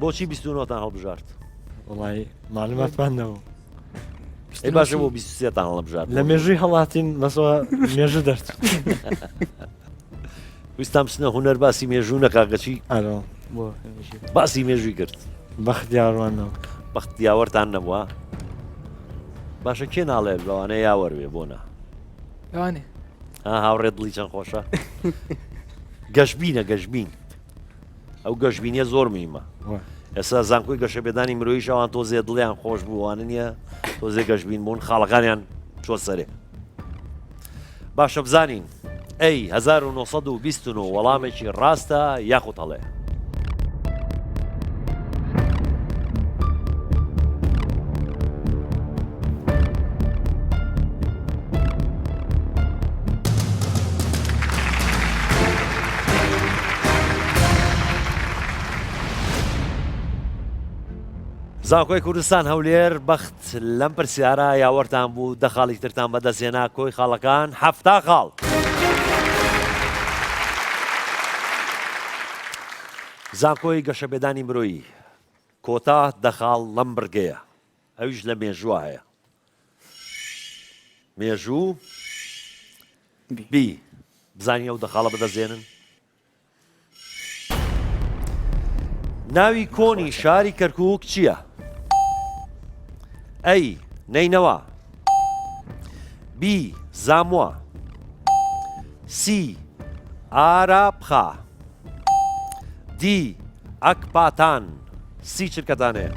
بۆچی 29تان هەڵبژارد وڵی معلوماتمانەوە ئەی باشە بۆ 23تان هەڵبژارد لە مێژووی هەڵاتین بەسەوە مێژە دەرت ویستام بچنە هونەر باسی مێژوو نەکاگەچی باسی مێژووی کرد بەختیاڕوانەوە بەختیاوەرتان نەبووە باشە کێ ناڵێت لەوانەیە یاوەروێ بۆنە لەوانێ هاوڕێ دڵی چەند خۆشە گەشببینە گەشببین ئەو گەشببینیە زۆر میمە ئێستا زانکۆی گەشەبێدانی مرۆیی شەوان تۆزێ دڵیان خۆش بووانە نییە تۆزێ گەشببین بوون خاڵەکانیان چۆ سەرێ باشە بزانین ئەی 1929 وەڵامێکی ڕاستە یاخود هەڵەیە زانکۆی کوردستان هەولێر بەخت لەم پرسیارە یاوەرتان بوو دەخاڵی ترتان بەدەستێنا کۆی خاڵەکان 70 خاڵ. زانکۆی گەشەبێدانی مرۆیی کۆتا دەخاڵ لەم بڕگەیە ئەویش لە مێژووە هەیە مێژوو بی بزانین ئەو دەخاڵە بەدەستێنن ناوی کۆنی شاری کەرکووک چییە؟ ئەی نەینەوە بی زامووە سی ئارابخا دی ئەکپاتان سی چرکەتانەیە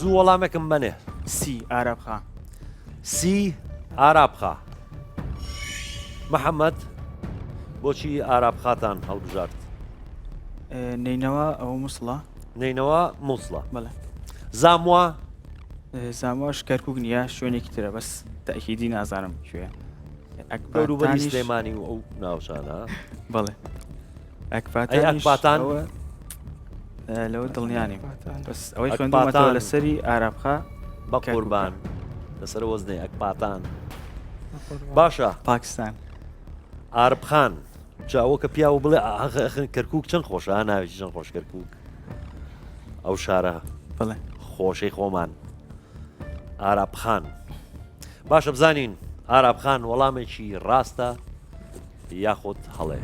زوو وەڵامێکم بنێ سی ئارابخا سی ئارابخا محەممەد بۆچی ئارابخاتان هەڵبژارد نینەوە ئەو مووسڵە نینەوە مووسڵە بەڵێ زامووە زامۆش کەرکووک نییە شوێنێکی ترە بەس تاکیدی نازانم کوێ ئەکبەری سلێمانی و ئەو ناوچانە بەڵێ ئەکپاتان لەوە دڵنیانی بەس ئەوەی خوێندومەتەوە لەسەری ئارابخا بە قوربان لەسەر وەزنێ ئەکپاتان باشە پاکستان ئاربخان جاوە کە پیاوە بڵێ کەرکک چەند خۆشە ناوێکی چەند خۆش کەرکک ئەو شارە بڵێ خۆشەی خۆمان ئارابخان باشە بزانین ئارابخان وەڵامێکی ڕاستە یاخود هەڵێ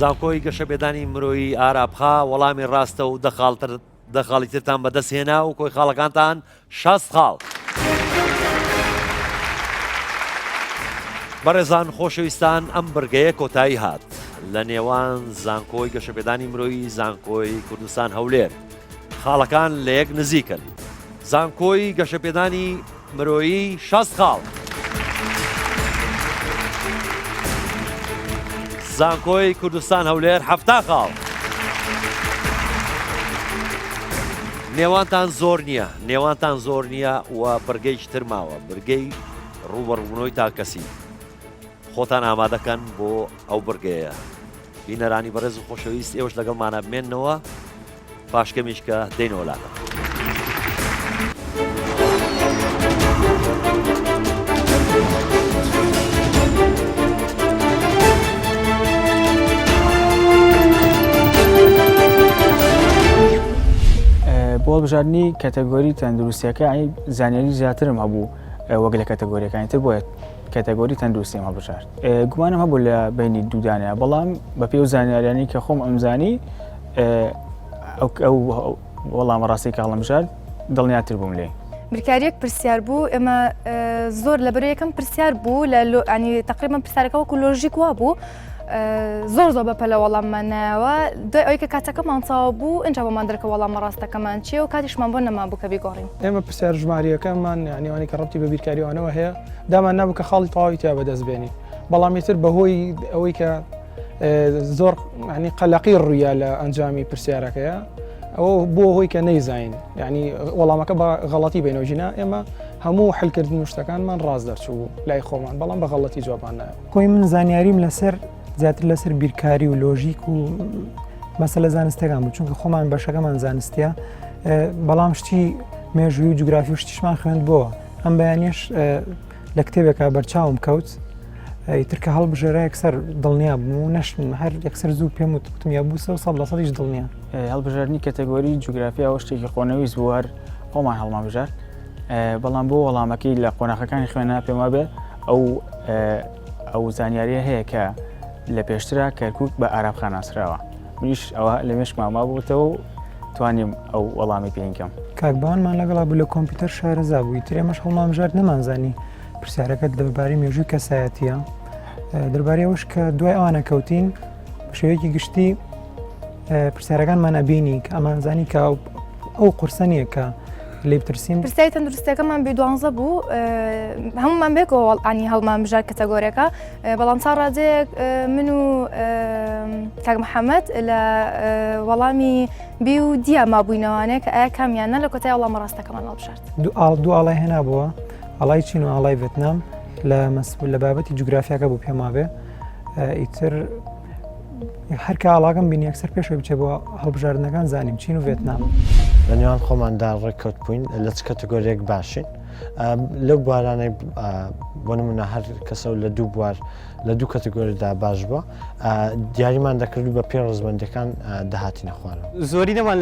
زانکۆی گەشەپێدانی مرۆیی ئارابخا وەڵامی ڕاستە و دەخاڵی ترتان بەدەستهێنا و کۆی خاڵەکانتان 60 خاڵ. بەڕێزان خۆشەویستان ئەم بەرگەیە کۆتایی هات لە نێوان زانکۆی گەشەپێدانی مرۆیی زانکۆی کوردستان هەولێر. خاڵەکان لە یەک نزیکن. زانکۆی گەشەپێدانی مرۆیی 60 خاڵ. زانکۆی کوردستان هەولێر 70 خاڵ. نێوانتان زۆر نییە نێوانتان زۆر نییە و بەرگەیش تر ماوە بەرگەی ڕوبەڕبوونەوەی تاکەسی خۆتان ئامادەکەن بۆ ئەو بەرگەیە بینەرانی بەڕێز و خۆشەویست ئێوەش لەگەڵمانە بمێننەوە پاشکەمیش کە دێنەوە لاکە. بۆ هەڵبژاردننی کەتەگۆری تەندروستیەکە زانیاری زیاترم هەبوو وەک لە کەتەگۆریەکانی تر بۆیە کەتەگۆری تەندروستیم هەڵبژارد. گومانم هەبوو لە بینی دوودانەیە بەڵام بە پێی و زانیاریانی کە خۆم ئەمزانی ئەو وەڵامە ڕاستی کە هەڵبژارد دڵنیاتر بووم لێ. بریکاریەک پرسیار بوو ئێمە زۆر لە بەرەوەی یەکەم پرسیار بوو لە ینی تقریبا پرسیارەکە وەکو لۆژیک وا بوو زۆر بەپە لە وەڵاممان نایەوە دوای ئەوەی کە کاتەکەمان چاوە بوو اینجا بۆمان دەرکە وەڵامە ڕاستەکەمان چیە و کاتیشمان بۆ نەما بوو کە بیگۆڕین. ئێمە پرسیار ژمارەکەمان یعنیوانی کە ڕەبتی بە بیرکاریوانەوە هەیە دامان نابوو کە خاڵی تەواوی تیا بەدەست بێنی بەڵامی تر بەهۆی ئەوەی کە زۆر ینی قەلەقی ڕوویە لە ئەنجامی پرسیارەکەیە ئەوە بۆ هۆی کە نەیزین یعنی وەڵامەکە بە غەڵەتی بینەوەژینا ئێمە هەموو حلکردن شتەکانمان ڕاز دەرچوو لای خۆمان بەڵام بە غەڵەتی جوابان نایە. کۆی من زانیاریم لەسەر زیاتر لەسەر بیرکاری و لۆژیک و مەسەلە زانستەکان بوو چونکە خۆمان بەشەکەمان زانستیە بەڵام شتی مێژووی و جوگرافی و شتیشمان خوێندبووە ئەم بەیانیش لە کتێبێکە بەرچاوم کەوت ئیترکە هەڵبژێرە یەکسەر دڵنیا بوو و نەشتم هەر یەکسەر زوو پێم وتم یا بوو 100% دڵنیا. هەڵبژاردننی کەتەگۆری جوگرافیا ئەو شتێکی خۆنەویست بوو هەر خۆمان هەڵمان بژارد بەڵام بۆ وەڵامەکەی لە قۆناغەکانی خوێنە پێما بێ ئەو زانیاریە هەیە کە لە پێشترا کەرکک بە ئارابخان ناسراوە منیش ئەوە لە مێشک ماما بووتەوە توانیم ئەو وەڵامی پێینکەم. کاکبانمان لەگەڵا بوو لە کۆمپیوتەر شارەزا بووی ترێمەش هەڵمان بژارد نەمانزانی پرسیارەکەت دەربارەی مێژووی کەسایەتیە دەربارەی ئەوش کە دوای ئەوانە کەوتین شێوەیەکی گشتی پرسیارەکانمان ئەبینی کە ئەمانزانی کە ئەو قورسە نییە کە لێ بترسیم. پرسیاری تەندروستیەکەمان بێ12 بوو هەمومان بێکەوە ئانی هەڵمان بژار کەتەگۆریەکە بەڵام تا ڕادەیەک من و کاک محەممەد لە وەڵامی بی و دیە مابووینەوانەیە کە ئایا کامیانە لە کۆتای وەڵامە ڕاستەکەمان هەڵبژارد. دوو ئاڵای هێنابووە ئاڵای چین و ئاڵای ڤێتنام لە مەسئول لە بابەتی جوگرافیاکە بوو پێما بێ ئیتر هەرکە ئاڵاگەم بینی یەکسەر پێشەوەی بچێ بۆ هەڵبژاردنەکان زانیم چین و ڤێتنام. لە نێوان خۆماندا ڕێککەوت بووین لە چ کەتەگۆریەک باشین لەو بوارانەی بۆ نمونە هەر کەسە لە دوو بوار لە دوو کەتەگۆریدا باش بووە دیاریمان دەکرد بە پێ ڕزبندەکان داهاتی نەخوارەوە. زۆری دەمان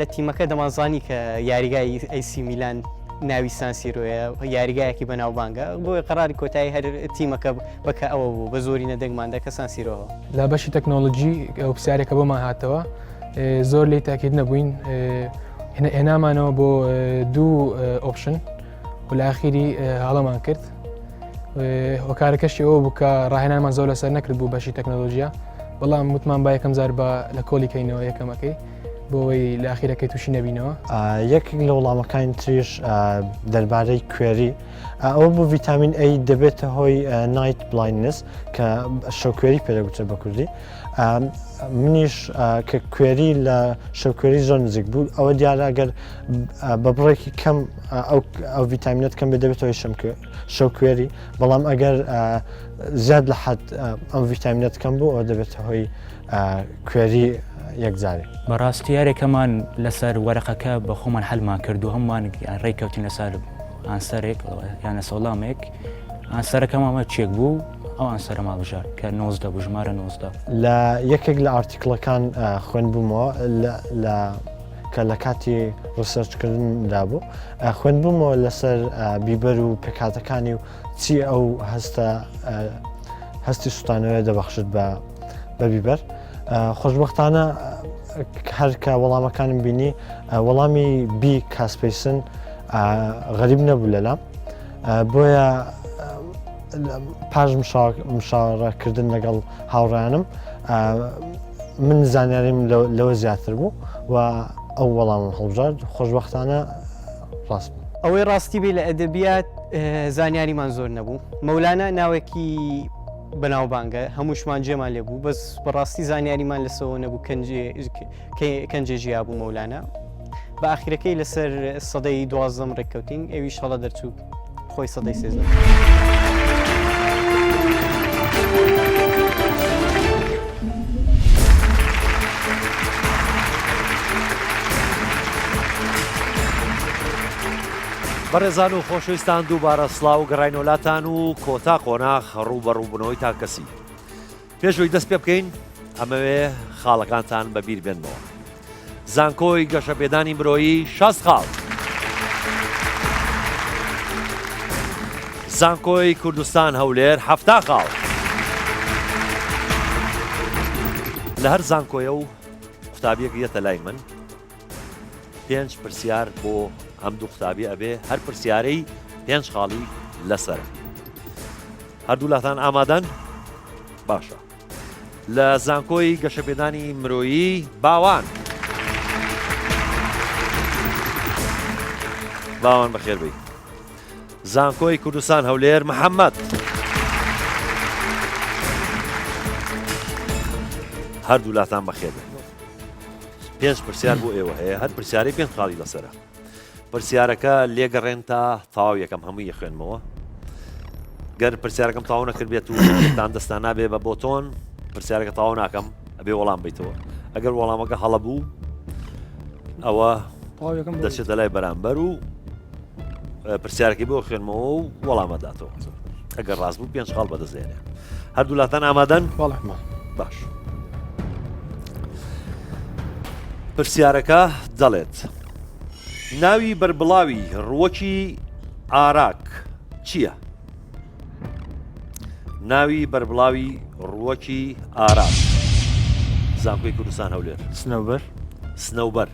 لە تیمەکە دەمانزانی کە یاریگای ئەیسی میلان ناوی سانسیرۆیە یاریگایەکی بەناوبانگە بۆی قەراری کۆتایی هەر تیمەکە بەکە ئەوە بوو بە زۆری نەدەنگماندا کە سانسیرۆەوە. لە بەشی تەکنۆلۆژی ئەو پرسیارێکە بۆمان هاتەوە زۆر لی تاکید نەبووین هێنامانەوە بۆ دوو ئۆپشن و لە ئاخیری هەڵەمان کرد هۆکارەکەشی ئەوە بوو کە ڕاهێنانمان زۆر لەسەر نەکرد بوو بەشی تەکنۆلۆژیە بەڵام وتمان با یەکەم زار بە لە کۆلیکەینەوە یەکەمەکەی بۆەوەی لە ئاخیرەکەی تووشی نەبینەوە. یەکێک لە وەڵامەکانی تریش دەربارەی کوێری ئەوە بۆ ڤیتامین ئەی دەبێتە هۆی نایت بلایننس کە شەوکوێری پێدەگوترێت بە کوردی. منیش کە کوێری لە شەوکوێری زۆر نزیک بوو ئەوە دیارە ئەگەر بە بڕێکی کەم ئەو ڤیتامینەت کەم بێ دەبێتەوەی شەوکوێری، بەڵام ئەگەر زیاد لە حەد ئەم ڤیتامینەت کەم بوو ئەوە دەبێتە هۆی کوێری یەکجارێ. بەڕاستی یارێکەمان لەسەر وەرەقەکە بە خۆمان هەلمان کردو هەمومان ڕێککەوتین لەسەر ئانسەرێک یانە سەڵامێک ئانسەرەکەمامە چێک بوو ئەو ئانسەرەما بژار کە 90 بوو ژمارە 90 لە یەکێک لە ئارتیکڵەکان خوێن بوومەوە کە لە کاتی ڕسەرچکردندا بوو خوێن بوومەوە لەسەر بیبەر و پێکاتەکانی و چی ئەو هەستی سوتانەوەی دەبەخشت بە بیبەر. خۆشبەختانە هەر کە وەڵامەکانم بینی وەڵامی بی کاسپیسن غەریب نەبوو لەلام، بۆیە پاش مشاڕەکردن لەگەڵ هاوڕیانم من زانیاریم لەوە زیاتر بوو و ئەو وەڵامم هەڵبژارد. خۆشبەختانە ڕاست بوو. ئەوەی ڕاستی بێ لە ئەدەبیات زانیاریمان زۆر نەبوو. مەولانە ناوێکی بەناوبانگە هەمووشمان جێمان لێ بوو، بەس بەڕاستی زانیاریمان لەسەوە نەبوو کەنجێ ژیا بوو مەولانە. بە ئاخیرەکەی لەسەر سەدەی 12 ڕێککەوتین ئەویش هەڵە دەرچوو خۆی سەدەی 13. بەڕێزان و خۆشەویستان دووبارە سڵاو گەڕاینۆلاتان و کۆتا قۆناغ ڕوبەڕووبوونەوەی تاکەسی. پێشەوەی دەست پێ بکەین ئەمەوێ خاڵەکانتان بەبیر بێنمەوە. زانکۆی گەشەپێدانی مرۆیی 60 خاڵ. زانکۆی کوردستان هەولێر 70 خاڵ. لە هەر زانکۆیە و قوتابیەک یەتە لای من 5 پرسیار بۆ ئەم دوو قوتابی ئەبێ هەر پرسیارەی 5 خاڵی لەسەر. هەردوولاتان ئامادەن؟ باشە. لە زانکۆی گەشەپێدانی مرۆیی باوان بەخێربی. زانکۆی کوردستان هەولێر محەممەد. هەردوولاتان بەخێربێ. 5 پرسیار بۆ ئێوە هەیە، هەر پرسیارەی 5 خاڵی لەسرە. پرسیارەکە لێگەڕێن تا تاو یەکەم هەمووی خوێنمەوە. گەر پرسیارەکەم تاو نەکردبێت و تان دەستان نابێ بە بۆتۆن پرسیارەکە تاو ناکەم ئەبێ وەڵام بیتەوە. ئەگەر وەڵامەکە هەڵە بوو ئەوە دەچێتە لای بەرامبەر و پرسیارەکەی بۆ خوێنمەوە و وەڵامەداتەوە. ئەگەر ڕاست بوو 5 خاڵ بەدەستێنێ. هەردوولاتان ئامادەن؟ باش. پرسیارەکە دەڵێت ناوی بەربڵاوی ڕووەکی ئاراک چییە؟ ناوی بەربڵاوی ڕووەکی ئاراک. زانکۆی کوردستان هەولێر. سنەوبەر. سنەوبەر.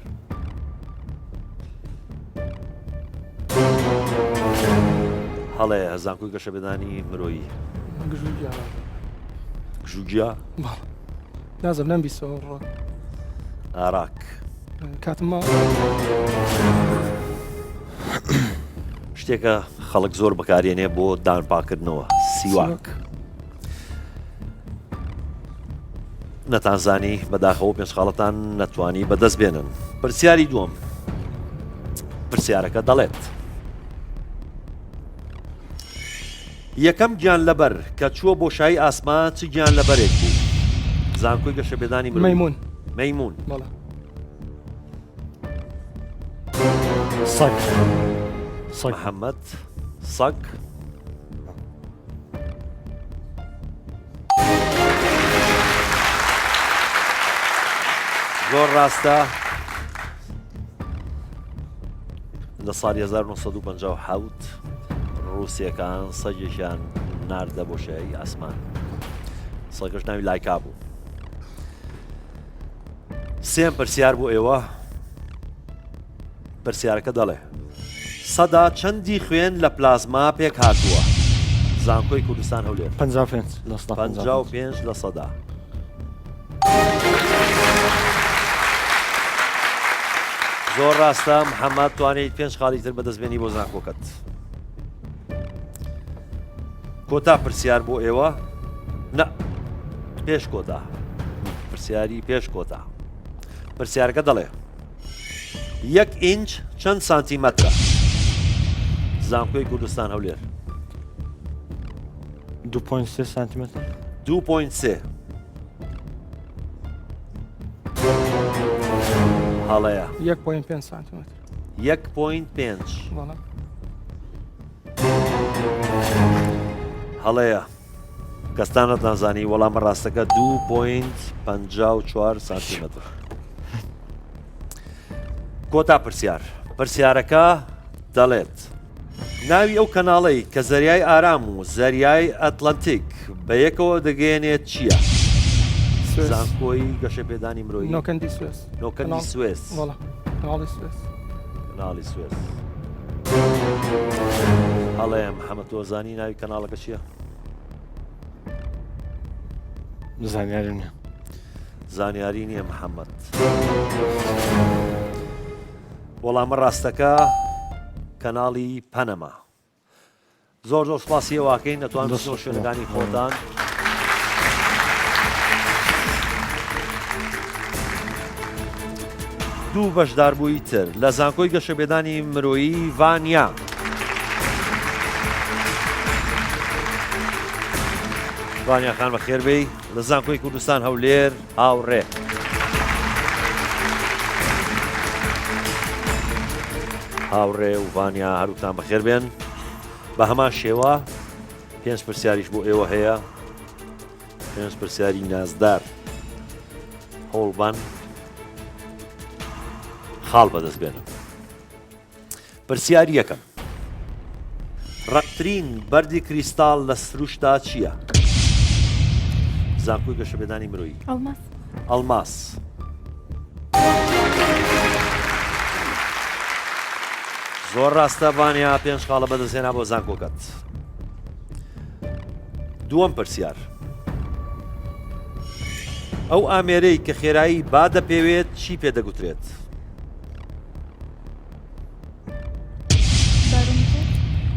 هەڵەیە زانکۆی گەشەپێدانی مرۆیی. گژوگیا؟ نازم نەمبیستەوە ڕۆ. ئاراک. کاتممە شتێکە خەڵک زۆر بەکارێنێ بۆ دانپاکردنەوە. سیواک. نەتانزانی بەداخەوە 5 خاڵەتان نەتوانی بەدەست بێنن. پرسیاری دووەم. پرسیارەکە دەڵێت یەکەم گیانلەبەر کە چووە بۆ شایی ئاسمان چ گیانلەبەرێک بوو؟ زانکۆی گەشەپێدانی مرۆیی. مەیمون. مەیمون. سەگ. محەممەد. سەگ. زۆر ڕاستە. لە ساڵی 1957 ڕووسیەکان سەگێکیان ناردە بۆ شایی ئاسمان. سەگەش ناوی لایکا بوو. 3 پرسیار بۆ ئێوە. پرسیارەکە دەڵێ سەدا چەندی خوێن لە پلازما پێک هاتووە؟ زانکۆی کوردستان هەولێر. 55 لە سەدا. زۆر ڕاستە محەممەد توانیت 5 خاڵی تر بەدەستبێنی بۆ زانکۆکەت. کۆتا پرسیار بۆ ئێوە نە پێش کۆتا پرسیاری پێش کۆتا پرسیارەکە دەڵێ 1 ئینچ چەند سانتیمەترە؟ زانکۆی کوردستان هەولێر 2.3 سانتیمتر 2.3 هەڵەیە 1.5 سانتیمتر 1.5 بەڵام هەڵەیە کەستانت نازانی وەڵامە ڕاستەکە 2.54 سانتیمتر. کۆتا پرسیار پرسیارەکە دەڵێت ناوی ئەو کەناڵەی کە زەریای ئارام و زەریای ئەتلانتیک بە یەکەوە دەگەێنێت چییە؟ زانکۆی گەشە پێدانی مرۆیی نۆکەندی سوێس نۆکەندی سوێس بەڵام کەناڵی سوێس کەناڵی سوێس. هەڵەیە محەممەد تۆزانی ناوی کەناڵەکە چییە؟ زانیاری نییە زانیاری نییە محەممەد. وەڵامە ڕاستەکە کەناڵی پەنەما. زۆر زۆر سپاسی واکەین نەتوان شوێنەکانی خۆتان. دوو بەشداربووی تر لە زانکۆی گەشەبێدانی مرۆیی ڤانیا. ڤانیاخان بەخێربێی لە زانکۆی کوردستان هەولێر هاوڕێ. هاوڕێ و ڤانیا هەروتان بەخێر بێن. بە هەمان شێوە 5 پرسیاریش بۆ ئێوە هەیە 5 پرسیاری نازدار هەوڵبان خاڵ بەدەست بێنن. پرسیاری یەکەم ڕەقترین بەردی کریستاڵ لە سروشتا چییە؟ زانکۆی گەشەبێدانی مرۆیی ئەڵماس ئەڵماس. زۆر ڕاستە ڤانیا 5 خاڵە بەدەستهێنا بۆ زانکۆکەت. دووەم پرسیار ئەو ئامێرەی کە خێرایی با دەپێوێت چی پێدەگوترێت؟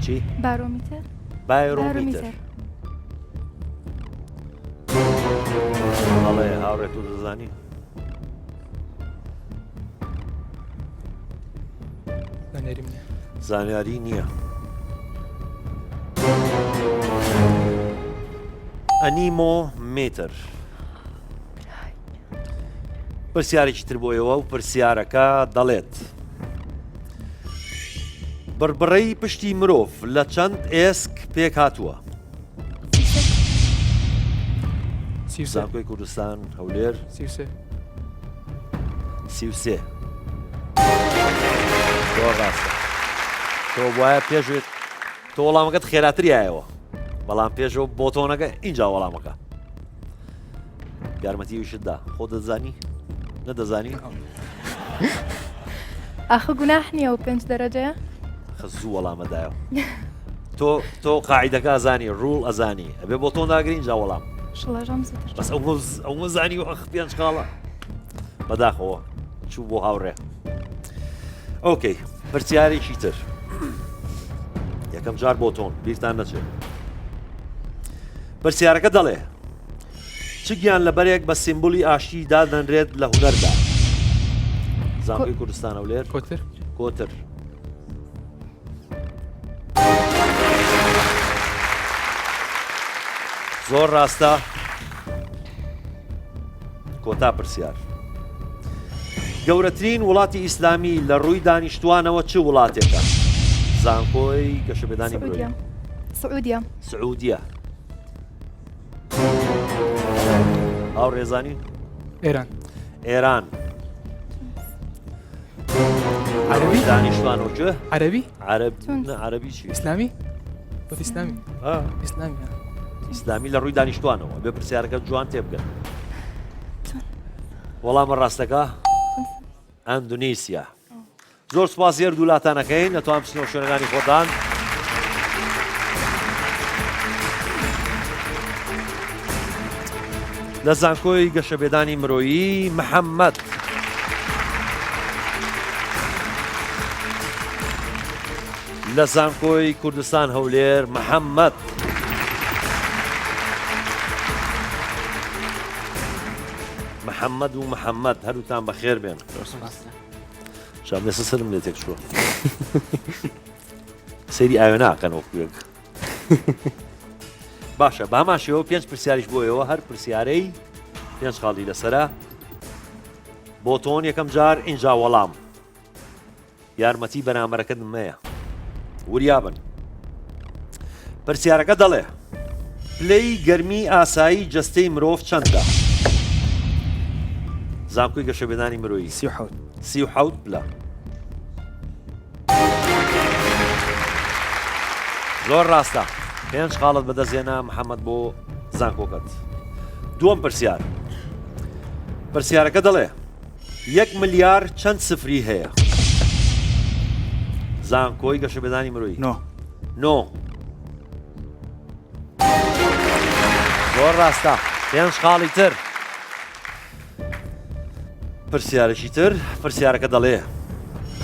چی؟ بارومیتر بایرۆمیتر. هەڵێ هاوڕێت و دەزانی زانیاری نییە. ئەنیمۆمێتر. پرسیارێکی تر بۆ ئێوە و پرسیارەکە دەڵێت بڕبڕەی پشتی مرۆڤ لە چەند ئێسک پێک هاتووە؟ زانکۆی کوردستان هەولێر 33. زۆر ڕاستە. تۆ وایە پێشوێت تۆ وەڵامەکەت خێراتریایەوە بەڵام پێشەوە بۆتۆنەکە اینجا وەڵامەکە یارمەتی وشتدا خۆ دەزانی نەدەزانی ئاخە گوناح نییە و 5 دەرەجەیە خزوو وەڵامەدایە تۆ قاعیدەکە ئەزانی ڕوڵ ئەزانی ئەبێ بۆ تۆ ناگری اینجا وەڵام بەس ئەو مەزانی و ئەخ 5 خاڵە بەداخەوە چوو بۆ هاوڕێ. ئۆکەی پرسیارێکی تر یەکەم جار بۆ تۆن بیرتان نەچێت. پرسیارەکە دەڵێ چ گیان لەبەرێک بە سیمبولی ئاشتی دادەنرێت لە هونەردا؟ زانکۆی کوردستان هەولێر کۆتر. زۆر ڕاستە. کۆتا پرسیار گەورەترین وڵاتی ئیسلامی لە ڕووی دانیشتوانەوە چ وڵاتێکە؟ زانکۆی گەشەبێدانی مرۆیی سعودیە. ئاو ڕێزانین ئێران عەربی دانیشتوانەوە گوێ عەربی چی؟ ئیسلامی ئیسلامی ئیسلامی لە ڕووی دانیشتوانەوە بێ پرسیارەکە جوان تێبگەن. وەڵامە ڕاستەکە ئەندونیسیا. زۆر سپاس هێرد وڵاتانەکەین نەتوان بچنەوە شوێنەکانی خۆتان. لە زانکۆی گەشەبێدانی مرۆیی محەممەد لە زانکۆی کوردستان هەولێر محەممەد. محەممەد و محەممەد هەروتان بەخێر بێن. شام لێسە سرم لێ تێک چووە. سەیری ئاوێ ناکەن وەکوێک. باشە باماشەوە 5 پرسیاریش بۆیەوە هەر پرسیارەی 5 خاڵی لەسرە بۆ تۆن یەکەم جار ئینجا وەڵام یارمەتی بەنامەرەکەت مەیە وریابن. پرسیارەکە دەڵێ پلەی گەرمی ئاسایی جەستەی مرۆڤ چەندە؟ زانکۆی گەشەبێدانی مرۆیی 37 پلە. زۆر ڕاستە 5 خاڵت بەدەستێنە محەممەد بۆ زانکۆکەت. دووەم پرسیار پرسیارەکە دەڵێ 1 ملیار چەند سفری هەیە؟ زانکۆی گەشەبێدانی مرۆیی 9. زۆر ڕاستە 5 خاڵی تر. پرسیارێکی تر پرسیارەکە دەڵێ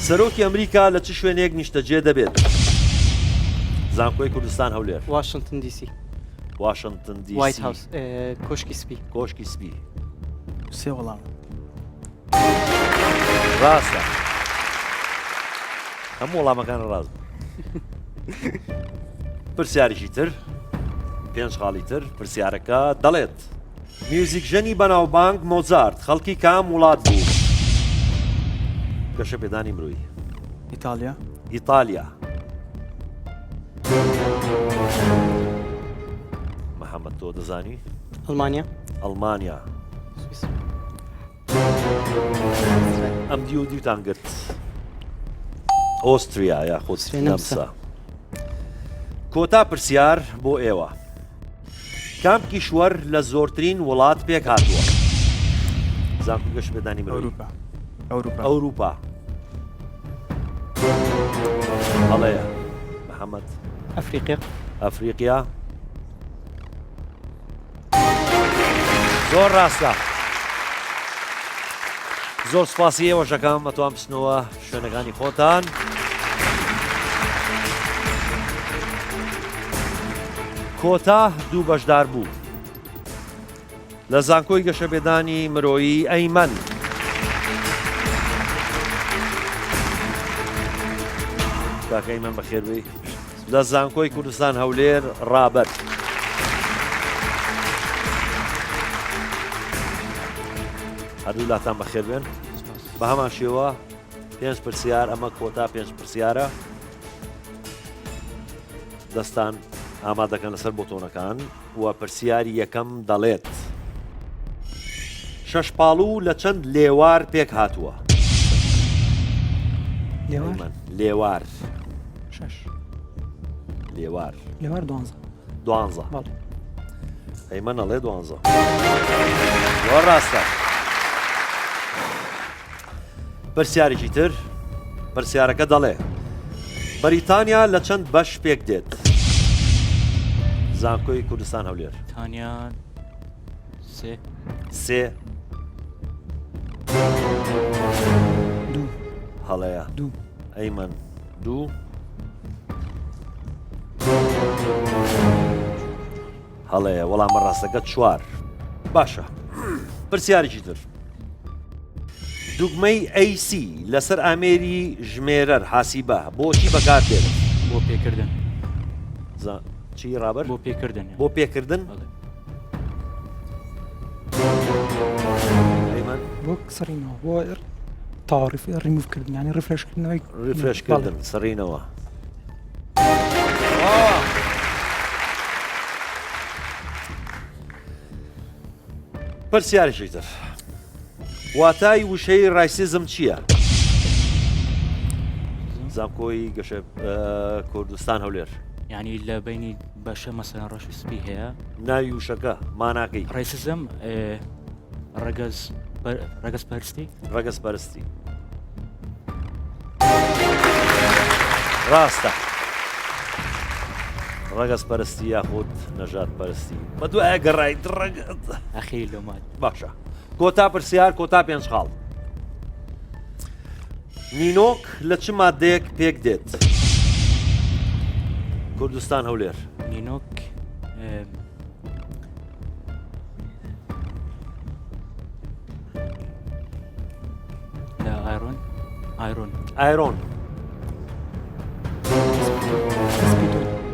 سەرۆکی ئەمریکا لە چ شوێنێک نیشتەجێ دەبێت؟ زانکۆی کوردستان هەولێر واشنگتن دیسی واشنگتن دیسی وایت هاوس کۆشکی سپی کۆشکی سپی. سێ وەڵام ڕاستە هەموو وەڵامەکان ڕاست. پرسیارێکی تر 5 خاڵی تر پرسیارەکە دەڵێت میوزیکژەنی بەناوبانگ مۆزارت خەڵکی کام وڵات بوو؟ گەشەپێدانی مرۆیی ئیتالیا ئیتالیا. محەممەد تۆ دەزانی؟ ئەڵمانیا ئەڵمانیا. ئەم دی و دیوتان گرت ئۆستریا یا خۆ نەمسا. کۆتا پرسیار بۆ ئێوە کام کیشوەر لە زۆرترین وڵات پێک هاتووە؟ زانکۆ گەشەپێدانی مرۆیی ئەوروپا. هەڵەیە محەممەد ئەفریقیا. زۆر ڕاستە زۆر سپاسی ئێوەشەکەم ئەتوان بچنەوە شوێنەکانی خۆتان. کۆتا 2 بەشدار بوو لە زانکۆی گەشەپێدانی مرۆیی ئەیمەن. کاکە ئەیمەن بەخێربێی. لە زانکۆی کوردستان هەولێر ڕابەت. هەردوو لاتان بەخێر بێن. بە هەمان شێوە 5 پرسیار ئەمە کۆتا 5 پرسیارە دەستان ئامادەکەن لەسەر بۆتۆنەکان و پرسیاری یەکەم دەڵێت 6 پاڵوو لە چەند لێوار پێک هاتووە؟ لێوار 6 لێوار 12 ئەیمەن ئەڵێ 12. زۆر ڕاستە. پرسیارێکی تر پرسیارەکە دەڵێ بەریتانیا لە چەند بەش پێک دێت؟ زانکۆی کوردستان هەولێر تانیا سێ. هەڵەیە ئەیمەن 2. هەڵەیە وەڵامە ڕاستەکە 4. باشە پرسیارێکی تر دوگمەی AC لەسەر ئامێری ژمێرەر حاسیبە بۆچی بەکاردێت؟ بۆ پێکردن. چی ڕابەر؟ بۆ پێکردن. بۆ پێکردن؟ ئەیمەن بۆ سڕینەوە بۆ تاڕیف ڕیموڤکردن ینی ڕفرێشکردنەوەی ڕفرێشکردن سڕینەوە. پرسیارێکی تر واتای وشەی ڕایسیزم چییە؟ زانکۆی گەشە کوردستان هەولێر یعنی لە بینی بەشە مەسەلەن ڕەش سپی هەیە ناوی وشەکە ماناکەی ڕایسیزم ڕەگەز پەرستی ڕەگەز پەرستی. ڕاستە ڕەگەز پەرستی یاخود نەژاد پەرستی بە دوایە گەڕایت ڕەگەز ئەخی لۆمات. باشە کۆتا پرسیار کۆتا 5 خاڵ. نینۆک لە چ مادەیەک پێک دێت؟ کوردستان هەولێر نینۆک لا ئایرۆن ئایرۆن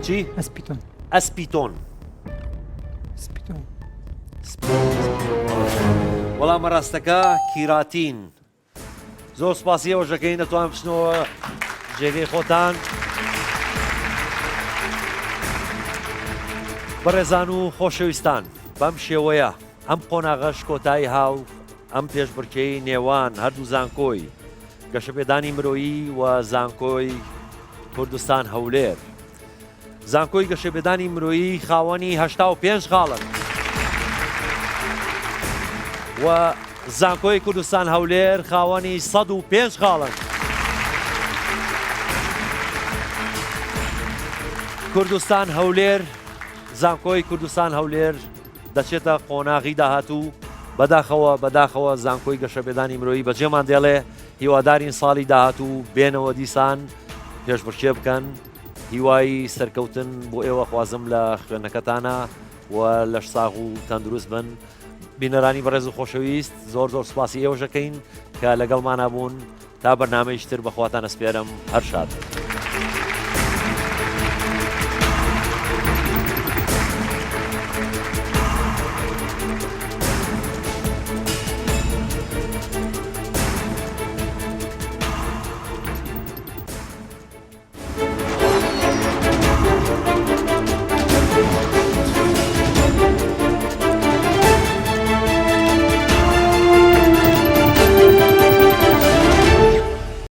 چی؟ ئەسپیتۆن ئەسپیتۆن ئەسپیتۆن وەڵامە ڕاستەکە کیراتین زۆر سپاسی ئەوەژەکەی دەتوان بچنەوە جێگەی خۆتان بەڕێزان و خۆشەویستان بەم شێوەیە ئەم قۆناغەش کۆتایی هاو ئەم پێشبڕکێی نێوان هەردوو زانکۆی گەشەپێدانی مرۆیی و زانکۆی کوردستان هەولێر زانکۆی گەشەپێدانی مرۆیی خاوەنی 85 خاڵن و زانکۆی کوردستان هەولێر خاوەنی 105 خاڵن کوردستان هەولێر زانکۆی کوردستان هەولێر دەچێتە قۆناغی داهاتوو بەداخەوە زانکۆی گەشەپێدانی مرۆیی بەجێمان دێڵێ هیوادارین ساڵی داهاتوو بێنەوە دیسان پێشبڕکێ بکەن هیوای سەرکەوتن بۆ ئێوە خوازم لە خوێنەکەتانە و لەش ساغ و تەندروست بن بینەرانی بەڕێز و خۆشەویست زۆر سوپاسی ئێوەشەکەین کە لەگەڵمانە بوون تا بەرنامەیشتر بەخواتان ئەسپێرم هەر شاد.